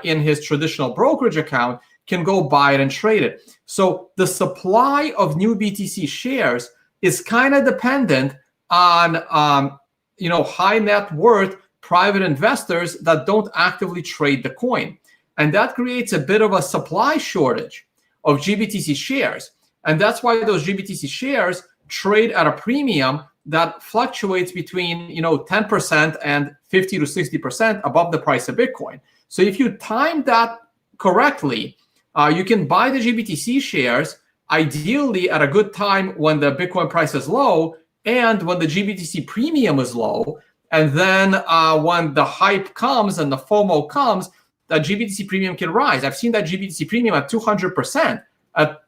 in his traditional brokerage account, can go buy it and trade it. So the supply of new BTC shares is kind of dependent on high net worth private investors that don't actively trade the coin. And that creates a bit of a supply shortage of GBTC shares. And that's why those GBTC shares trade at a premium that fluctuates between 10% and 50 to 60% above the price of Bitcoin. So if you time that correctly, you can buy the GBTC shares ideally at a good time when the Bitcoin price is low and when the GBTC premium is low. And then when the hype comes and the FOMO comes, the GBTC premium can rise. I've seen that GBTC premium at 200%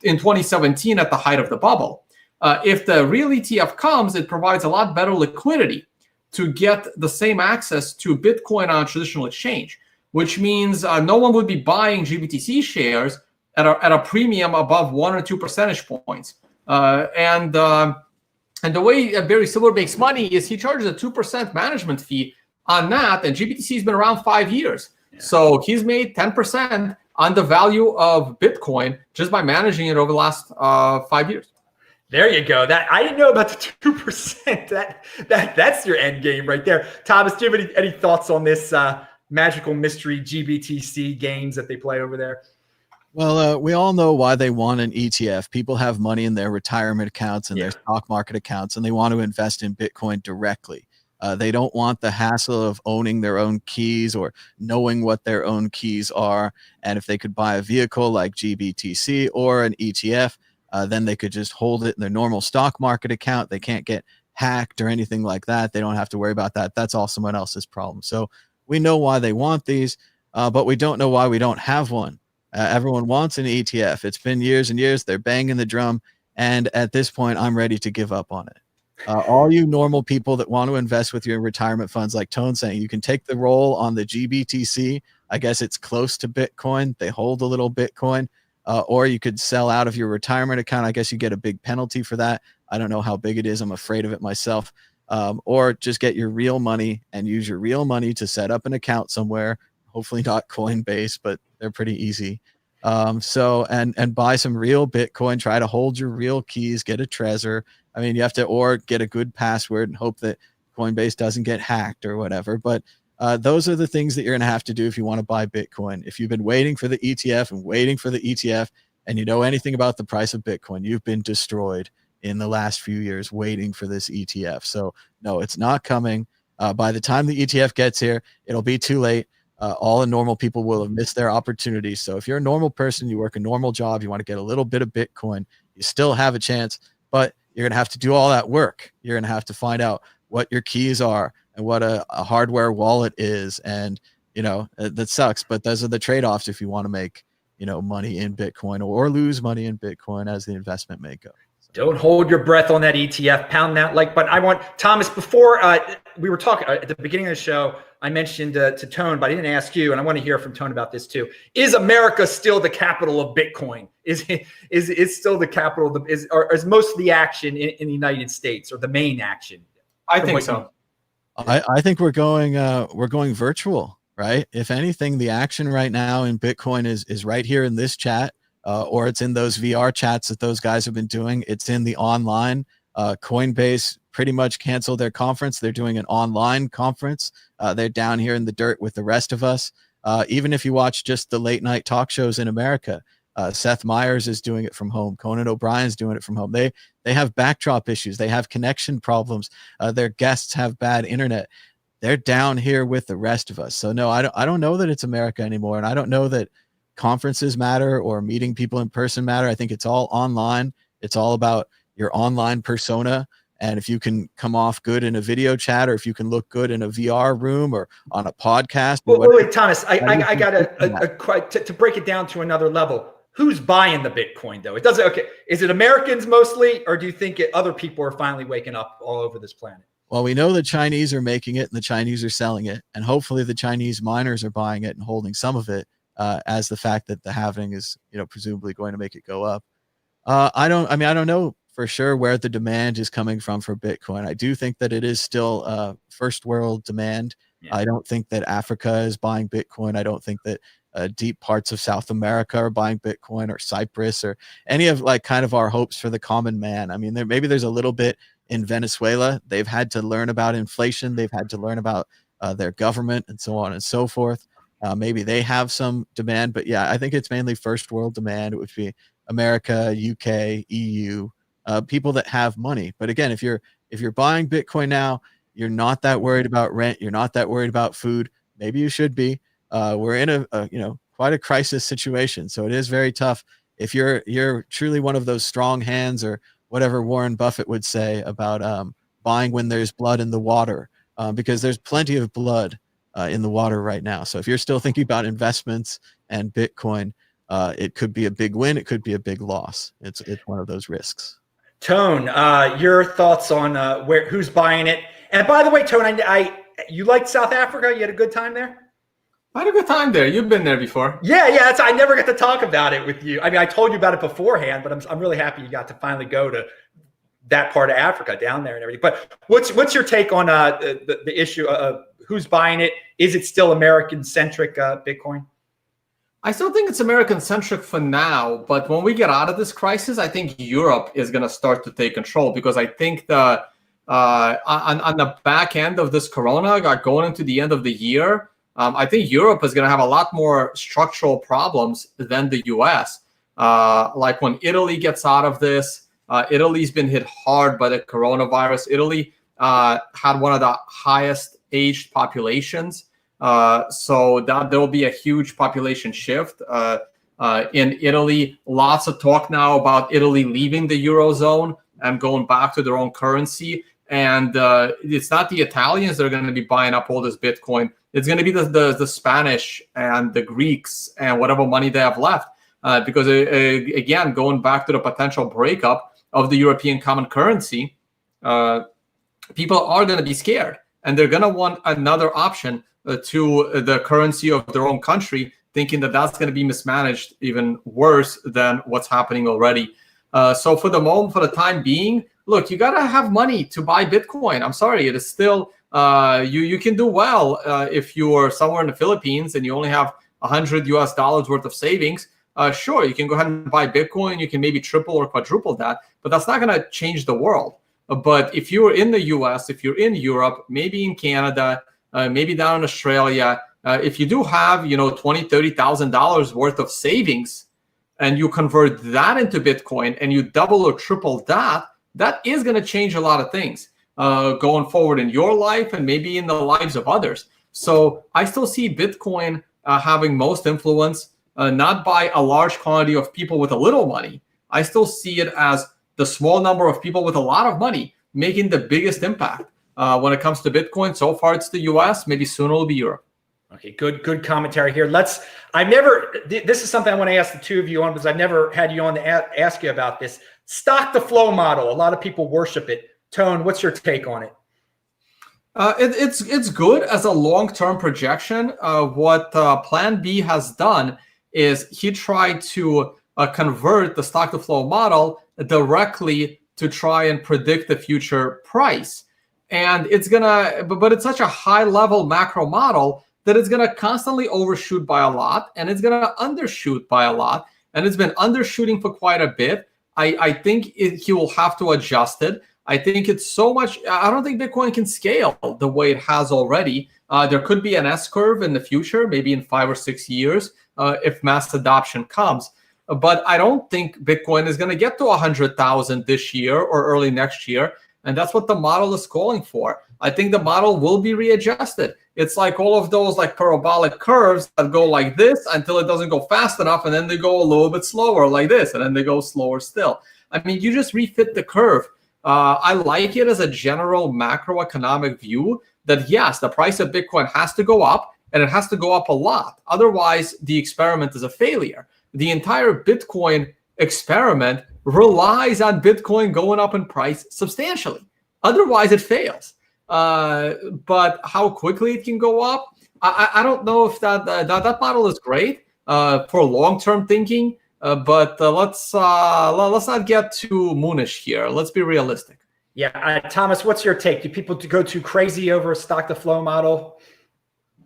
in 2017 at the height of the bubble. If the real ETF comes, it provides a lot better liquidity to get the same access to Bitcoin on a traditional exchange, which means no one would be buying GBTC shares at a premium above 1 or 2 percentage points. And the way Barry Silbert makes money is he charges a 2% management fee on that, and GBTC has been around 5 years. Yeah. So he's made 10% on the value of Bitcoin just by managing it over the last 5 years. There you go. That I didn't know about the 2%. That's your end game right there. Thomas, do you have any thoughts on this magical mystery GBTC games that they play over there? Well, we all know why they want an ETF. People have money in their retirement accounts and their stock market accounts, and they want to invest in Bitcoin directly. They don't want the hassle of owning their own keys or knowing what their own keys are. And if they could buy a vehicle like GBTC or an ETF, then they could just hold it in their normal stock market account. They can't get hacked or anything like that. They don't have to worry about that. That's all someone else's problem. So we know why they want these, but we don't know why we don't have one. Everyone wants an ETF. It's been years and years. They're banging the drum. And at this point, I'm ready to give up on it. All you normal people that want to invest with your retirement funds, like Tone saying, you can take the roll on the GBTC. I guess it's close to Bitcoin. They hold a little Bitcoin. Or you could sell out of your retirement account. I guess you get a big penalty for that. I don't know how big it is. I'm afraid of it myself. Or just get your real money and use your real money to set up an account somewhere. Hopefully not Coinbase, but they're pretty easy. And buy some real Bitcoin. Try to hold your real keys. Get a Trezor. I mean, you have to, or get a good password and hope that Coinbase doesn't get hacked or whatever. But those are the things that you're going to have to do if you want to buy Bitcoin. If you've been waiting for the ETF and waiting for the ETF, and you know anything about the price of Bitcoin, you've been destroyed in the last few years waiting for this ETF. So no, it's not coming. By the time the ETF gets here, it'll be too late. All the normal people will have missed their opportunities. So if you're a normal person, you work a normal job, you want to get a little bit of Bitcoin, you still have a chance, but you're going to have to do all that work. You're going to have to find out what your keys are and what a hardware wallet is. And, you know, that sucks, but those are the trade-offs if you want to make, you know, money in Bitcoin or lose money in Bitcoin as the investment may go. Don't hold your breath on that ETF. Pound that like button. I want, Thomas, before we were talking at the beginning of the show, I mentioned to Tone, but I didn't ask you, and I want to hear from Tone about this too. Is America still the capital of Bitcoin? Is still the capital of is most of the action in the United States, or the main action? I think so. I think we're going virtual, right? If anything, the action right now in Bitcoin is right here in this chat. Or it's in those VR chats that those guys have been doing. It's in the online. Coinbase pretty much canceled their conference. They're doing an online conference. They're down here in the dirt with the rest of us. Even if you watch just the late night talk shows in America, Seth Meyers is doing it from home. Conan O'Brien's doing it from home. They have backdrop issues. They have connection problems. Their guests have bad internet. They're down here with the rest of us. So no, I don't know that it's America anymore. And I don't know that conferences matter or meeting people in person matter. I think it's all online. It's all about your online persona. And if you can come off good in a video chat, or if you can look good in a VR room or on a podcast. Well, wait, Thomas, I got to break it down to another level. Who's buying the Bitcoin though? It doesn't. Okay. Is it Americans mostly, or do you think other people are finally waking up all over this planet? Well, we know the Chinese are making it and the Chinese are selling it. And hopefully the Chinese miners are buying it and holding some of it. As the fact that the halving is, you know, presumably going to make it go up. I don't know for sure where the demand is coming from for Bitcoin. I do think that it is still first world demand. Yeah. I don't think that Africa is buying Bitcoin. I don't think that deep parts of South America are buying Bitcoin, or Cyprus, or any of like kind of our hopes for the common man. I mean, maybe there's a little bit in Venezuela. They've had to learn about inflation. They've had to learn about their government and so on and so forth. Maybe they have some demand, but yeah, I think it's mainly first world demand. It would be America, UK, EU, people that have money. But again, if you're buying Bitcoin now, you're not that worried about rent. You're not that worried about food. Maybe you should be. We're in a quite a crisis situation, so it is very tough. If you're truly one of those strong hands, or whatever Warren Buffett would say about buying when there's blood in the water, because there's plenty of blood in the water right now. So if you're still thinking about investments and Bitcoin, it could be a big win. It could be a big loss. It's one of those risks. Tone, your thoughts on who's buying it? And by the way, Tone, you liked South Africa? You had a good time there? I had a good time there. You've been there before. Yeah. I never got to talk about it with you. I mean, I told you about it beforehand, but I'm really happy you got to finally go to that part of Africa down there and everything. But what's your take on the issue of who's buying it? Is it still American-centric Bitcoin? I still think it's American-centric for now, but when we get out of this crisis, I think Europe is going to start to take control, because I think on the back end of this corona, going into the end of the year, I think Europe is going to have a lot more structural problems than the US. Like when Italy gets out of this, Italy's been hit hard by the coronavirus. Italy had one of the highest aged populations. So that there will be a huge population shift. In Italy, lots of talk now about Italy leaving the Eurozone and going back to their own currency. And it's not the Italians that are going to be buying up all this Bitcoin. It's going to be the Spanish and the Greeks and whatever money they have left. Because, again, going back to the potential breakup of the European common currency, people are going to be scared. And they're going to want another option to the currency of their own country, thinking that that's going to be mismanaged even worse than what's happening already. So for the time being, look, you got to have money to buy Bitcoin. I'm sorry, it is still, you can do well if you are somewhere in the Philippines and you only have $100 worth of savings. Sure, you can go ahead and buy Bitcoin. You can maybe triple or quadruple that, but that's not going to change the world. But if you're in the US, if you're in Europe, maybe in Canada, maybe down in Australia, if you do have, $20,000, $30,000 worth of savings, and you convert that into Bitcoin and you double or triple that, that is going to change a lot of things going forward in your life and maybe in the lives of others. So I still see Bitcoin having most influence, not by a large quantity of people with a little money. I still see it as the small number of people with a lot of money making the biggest impact. When it comes to Bitcoin, so far it's the US, maybe soon it'll be Europe. Okay, good commentary here. This is something I want to ask the two of you on, because I've never had you on to ask you about this. Stock to flow model. A lot of people worship it. Tone, what's your take on it? It's good as a long-term projection. What Plan B has done is he tried to convert the stock to flow model directly to try and predict the future price. And it's but it's such a high level macro model that it's going to constantly overshoot by a lot, and it's going to undershoot by a lot. And it's been undershooting for quite a bit. I think he will have to adjust it. I think it's so much. I don't think Bitcoin can scale the way it has already. There could be an S curve in the future, maybe in 5 or 6 years, if mass adoption comes. But I don't think Bitcoin is going to get to 100,000 this year or early next year. And that's what the model is calling for. I think the model will be readjusted. It's like all of those like parabolic curves that go like this until it doesn't go fast enough, and then they go a little bit slower like this, and then they go slower still. I mean, you just refit the curve. I like it as a general macroeconomic view that, yes, the price of Bitcoin has to go up, and it has to go up a lot. Otherwise, the experiment is a failure. The entire Bitcoin experiment relies on Bitcoin going up in price substantially. Otherwise, it fails. But how quickly it can go up, I don't know if that model is great for long-term thinking. But let's not get too moonish here. Let's be realistic. Yeah, Thomas, what's your take? Do people go too crazy over a stock to flow model?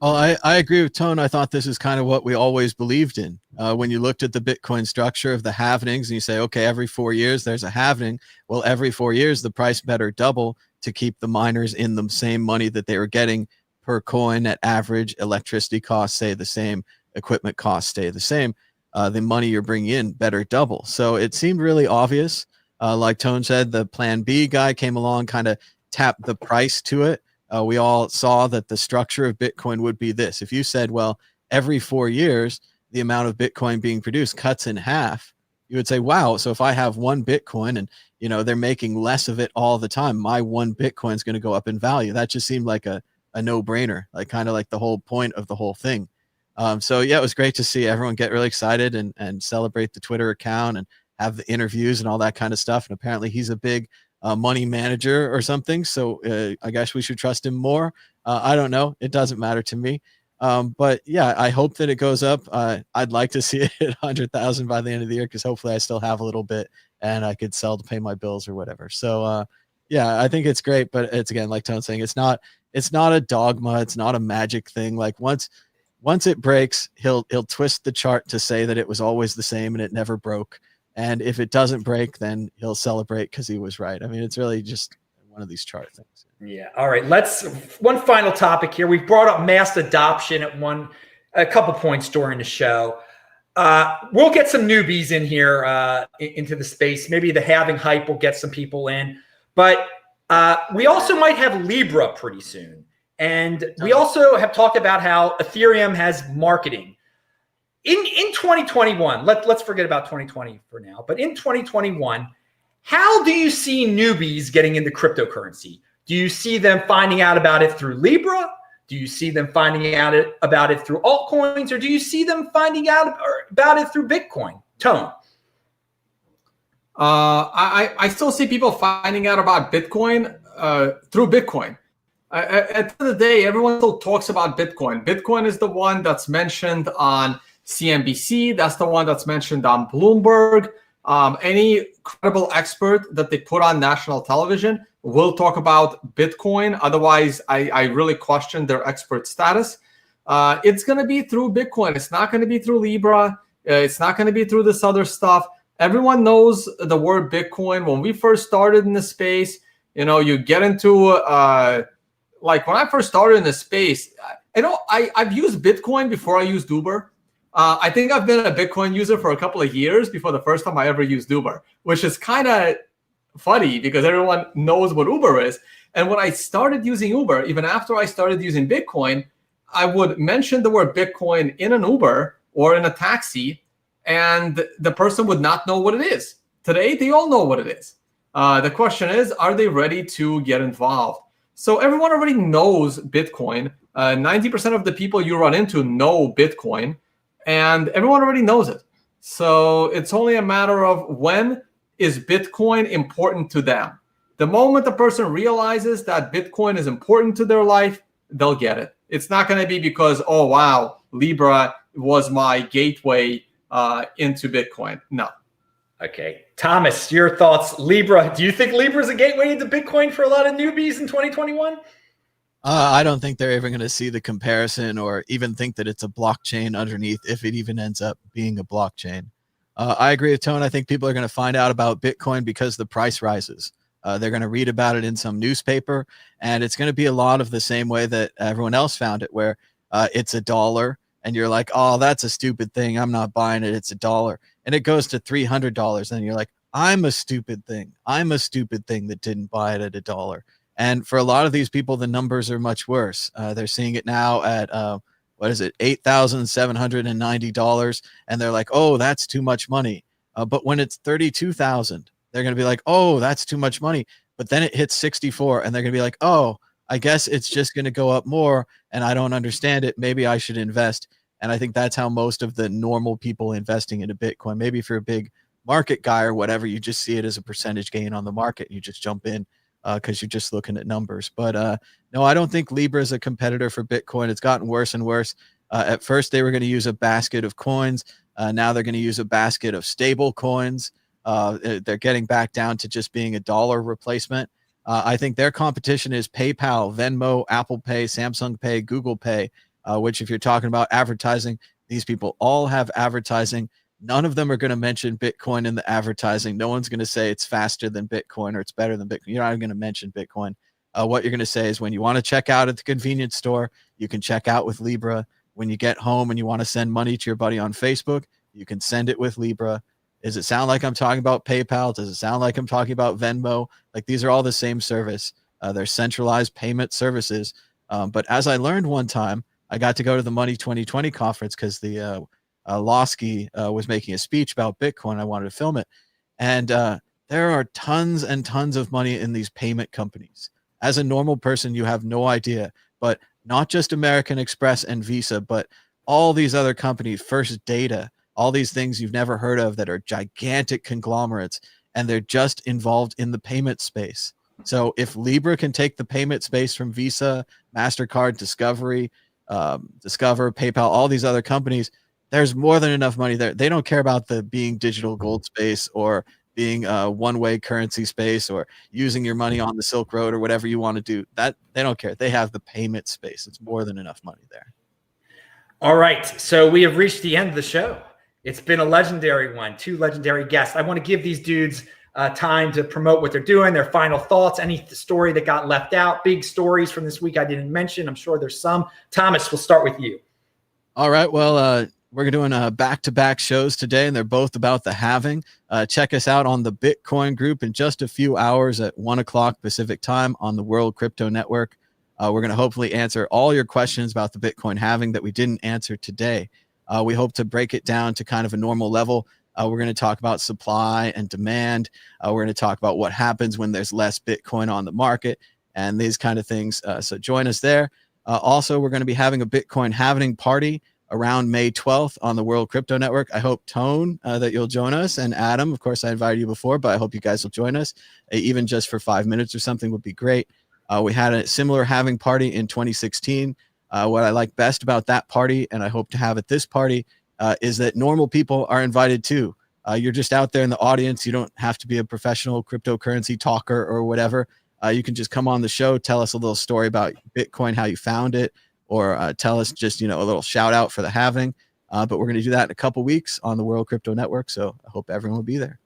Well, I agree with Tone. I thought this is kind of what we always believed in. When you looked at the Bitcoin structure of the halvenings and you say, okay, every 4 years there's a halvening. Well, every 4 years the price better double to keep the miners in the same money that they were getting per coin at average. Electricity costs stay the same. Equipment costs stay the same. The money you're bringing in better double. So it seemed really obvious. Like Tone said, the Plan B guy came along, kind of tapped the price to it. We all saw that the structure of Bitcoin would be this. If you said, well, every 4 years, the amount of Bitcoin being produced cuts in half, you would say, wow, so if I have one Bitcoin and, they're making less of it all the time, my one Bitcoin is going to go up in value. That just seemed like a no-brainer, like kind of like the whole point of the whole thing. So yeah, it was great to see everyone get really excited and celebrate the Twitter account and have the interviews and all that kind of stuff. And apparently he's a big money manager or something. So I guess we should trust him more. I don't know. It doesn't matter to me. But yeah, I hope that it goes up. I'd like to see it at 100,000 by the end of the year, because hopefully I still have a little bit and I could sell to pay my bills or whatever. So yeah, I think it's great. But it's, again, like Tone's saying, it's not a dogma. It's not a magic thing. Like once it breaks, he'll twist the chart to say that it was always the same and it never broke. And if it doesn't break, then he'll celebrate because he was right. I mean, it's really just one of these chart things. Yeah. All right. One final topic here. We brought up mass adoption at a couple points during the show. We'll get some newbies in here into the space. Maybe the halving hype will get some people in. But We also might have Libra pretty soon. And we also have talked about how Ethereum has marketing. In 2021, let's forget about 2020 for now, but in 2021, how do you see newbies getting into cryptocurrency? Do you see them finding out about it through Libra? Do you see them finding out about it through altcoins? Or do you see them finding out about it through Bitcoin? Tone. I still see people finding out about Bitcoin through Bitcoin. At the end of the day, everyone still talks about Bitcoin. Bitcoin is the one that's mentioned on CNBC. That's the one that's mentioned on Bloomberg. Any credible expert that they put on national television will talk about Bitcoin. Otherwise, I really question their expert status. It's going to be through Bitcoin. It's not going to be through Libra. It's not going to be through this other stuff. Everyone knows the word Bitcoin. When we first started in the space, you get into like when I first started in the space, I've used Bitcoin before I used Uber. I think I've been a Bitcoin user for a couple of years before the first time I ever used Uber, which is kind of funny because everyone knows what Uber is. And when I started using Uber, even after I started using Bitcoin, I would mention the word Bitcoin in an Uber or in a taxi, and the person would not know what it is. Today, they all know what it is. The question is, are they ready to get involved? So everyone already knows Bitcoin. 90% of the people you run into know Bitcoin, and everyone already knows it. So it's only a matter of when is Bitcoin important to them. The moment the person realizes that Bitcoin is important to their life, they'll get it. It's not going to be because, oh, wow, Libra was my gateway into Bitcoin. No. Okay. Thomas, your thoughts. Libra. Do you think Libra is a gateway into Bitcoin for a lot of newbies in 2021? I don't think they're ever going to see the comparison or even think that it's a blockchain underneath, if it even ends up being a blockchain. I agree with Tone. I think people are going to find out about Bitcoin because the price rises. They're going to read about it in some newspaper, and it's going to be a lot of the same way that everyone else found it, where it's $1, and you're like, oh, that's a stupid thing. I'm not buying it. It's $1. And it goes to $300, and you're like, I'm a stupid thing. I'm a stupid thing that didn't buy it at $1. And for a lot of these people, the numbers are much worse. They're seeing it now at $8,790, and they're like, oh, that's too much money. But when it's 32,000, they're going to be like, oh, that's too much money. But then it hits 64, and they're going to be like, oh, I guess it's just going to go up more, and I don't understand it. Maybe I should invest. And I think that's how most of the normal people investing into Bitcoin, maybe if you're a big market guy or whatever, you just see it as a percentage gain on the market. You just jump in because you're just looking at numbers. But no, I don't think Libra is a competitor for Bitcoin. It's gotten worse and worse. At first, they were going to use a basket of coins. Now they're going to use a basket of stable coins. They're getting back down to just being a dollar replacement. I think their competition is PayPal, Venmo, Apple Pay, Samsung Pay, Google Pay, which if you're talking about advertising, these people all have advertising. None of them are going to mention Bitcoin in the advertising. No one's going to say it's faster than Bitcoin or it's better than Bitcoin. You're not even going to mention Bitcoin. What you're going to say is when you want to check out at the convenience store, you can check out with Libra. When you get home and you want to send money to your buddy on Facebook, you can send it with Libra. Does it sound like I'm talking about PayPal? Does it sound like I'm talking about Venmo? Like these are all the same service. They're centralized payment services. But as I learned one time, I got to go to the Money 2020 conference because the Losky was making a speech about Bitcoin. I wanted to film it. And there are tons and tons of money in these payment companies. As a normal person, you have no idea. But not just American Express and Visa, but all these other companies, First Data, all these things you've never heard of that are gigantic conglomerates, and they're just involved in the payment space. So if Libra can take the payment space from Visa, MasterCard, Discover, PayPal, all these other companies, there's more than enough money there. They don't care about the being digital gold space or being a one-way currency space or using your money on the Silk Road or whatever you want to do. That they don't care. They have the payment space. It's more than enough money there. All right. So we have reached the end of the show. It's been a legendary one, 2 legendary guests. I want to give these dudes time to promote what they're doing, their final thoughts, any story that got left out, big stories from this week I didn't mention. I'm sure there's some. Thomas, we'll start with you. All right. Well, We're doing back-to-back shows today, and they're both about the halving. Check us out on the Bitcoin group in just a few hours at 1 o'clock Pacific time on the World Crypto Network. We're going to hopefully answer all your questions about the Bitcoin halving that we didn't answer today. We hope to break it down to kind of a normal level. We're going to talk about supply and demand. We're going to talk about what happens when there's less Bitcoin on the market and these kind of things. So join us there. Also, we're going to be having a Bitcoin halving party around May 12th on the World Crypto Network. I hope, Tone, that you'll join us, and Adam. Of course, I invited you before, but I hope you guys will join us. Even just for 5 minutes or something would be great. We had a similar halving party in 2016. What I like best about that party, and I hope to have at this party, is that normal people are invited too. You're just out there in the audience. You don't have to be a professional cryptocurrency talker or whatever. You can just come on the show, tell us a little story about Bitcoin, how you found it, or tell us just, a little shout out for the halving. But we're going to do that in a couple weeks on the World Crypto Network. So I hope everyone will be there.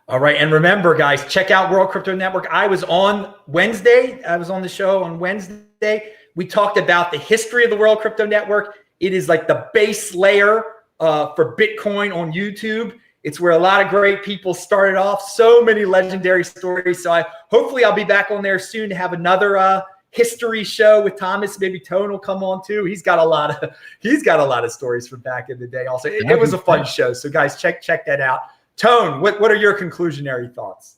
All right. And remember, guys, check out World Crypto Network. I was on Wednesday. I was on the show on Wednesday. We talked about the history of the World Crypto Network. It is like the base layer for Bitcoin on YouTube. It's where a lot of great people started off. So many legendary stories. So hopefully I'll be back on there soon to have another history show with Thomas. Maybe Tone will come on too. He's got a lot of stories from back in the day. Also, it was a fun show. So guys, check that out. Tone, what are your conclusionary thoughts?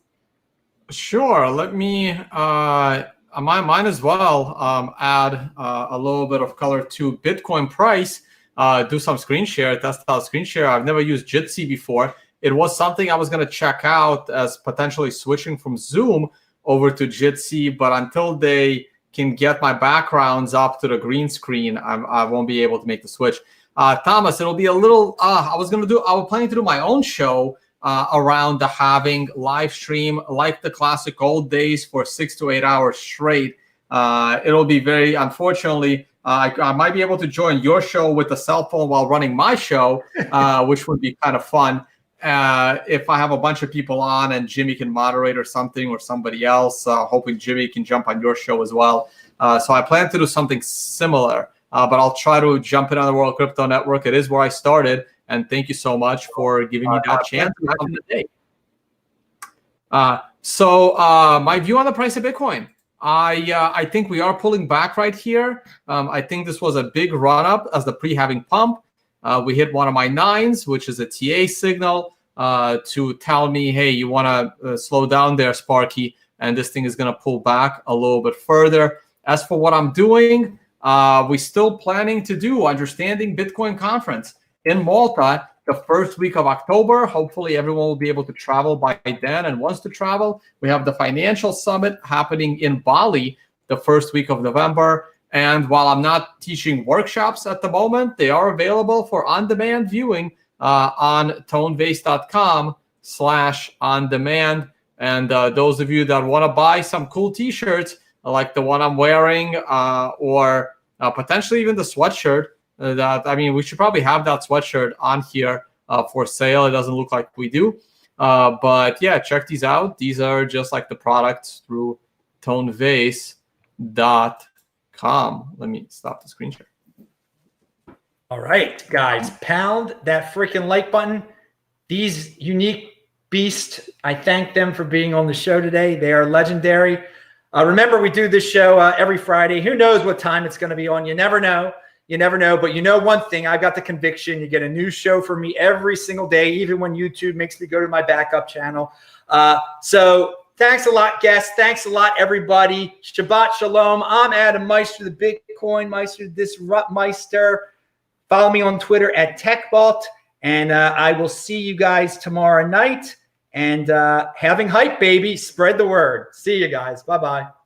Sure. Let me mine as well. Add a little bit of color to Bitcoin price. Do some screen share, test out screen share. I've never used Jitsi before. It was something I was going to check out as potentially switching from Zoom over to Jitsi, but until they can get my backgrounds up to the green screen, I won't be able to make the switch. Thomas, it'll be a little, I was planning to do my own show around the halving live stream, like the classic old days, for 6 to 8 hours straight. It'll be very, unfortunately, I might be able to join your show with the cell phone while running my show, which would be kind of fun. If I have a bunch of people on and Jimmy can moderate or something, or somebody else, hoping Jimmy can jump on your show as well. So I plan to do something similar, but I'll try to jump in on the World Crypto Network. It is where I started, and thank you so much for giving me that chance to come today. So my view on the price of Bitcoin. I think we are pulling back right here. I think this was a big run-up as the pre-halving pump. We hit one of my 9s, which is a TA signal to tell me, hey, you want to slow down there, Sparky, and this thing is going to pull back a little bit further. As for what I'm doing, we're still planning to do Understanding Bitcoin Conference in Malta the first week of October. Hopefully everyone will be able to travel by then and wants to travel. We have the Financial Summit happening in Bali the first week of November. And while I'm not teaching workshops at the moment, they are available for on-demand viewing on tonevays.com/on-demand. And those of you that want to buy some cool t-shirts like the one I'm wearing, or potentially even the sweatshirt, we should probably have that sweatshirt on here for sale. It doesn't look like we do. But yeah, check these out. These are just like the products through tonevays.com. Let me stop the screen share. All right, guys, pound that freaking like button. These unique beasts, I thank them for being on the show today. They are legendary. Remember, we do this show every Friday. Who knows what time it's going to be on? You never know. You never know. But you know one thing, I've got the conviction. You get a new show from me every single day, even when YouTube makes me go to my backup channel. So thanks a lot, guests. Thanks a lot, everybody. Shabbat Shalom. I'm Adam Meister, the Bitcoin Meister, Disrupt Meister. Follow me on Twitter at TechBalt. And I will see you guys tomorrow night. And having hype, baby. Spread the word. See you guys. Bye-bye.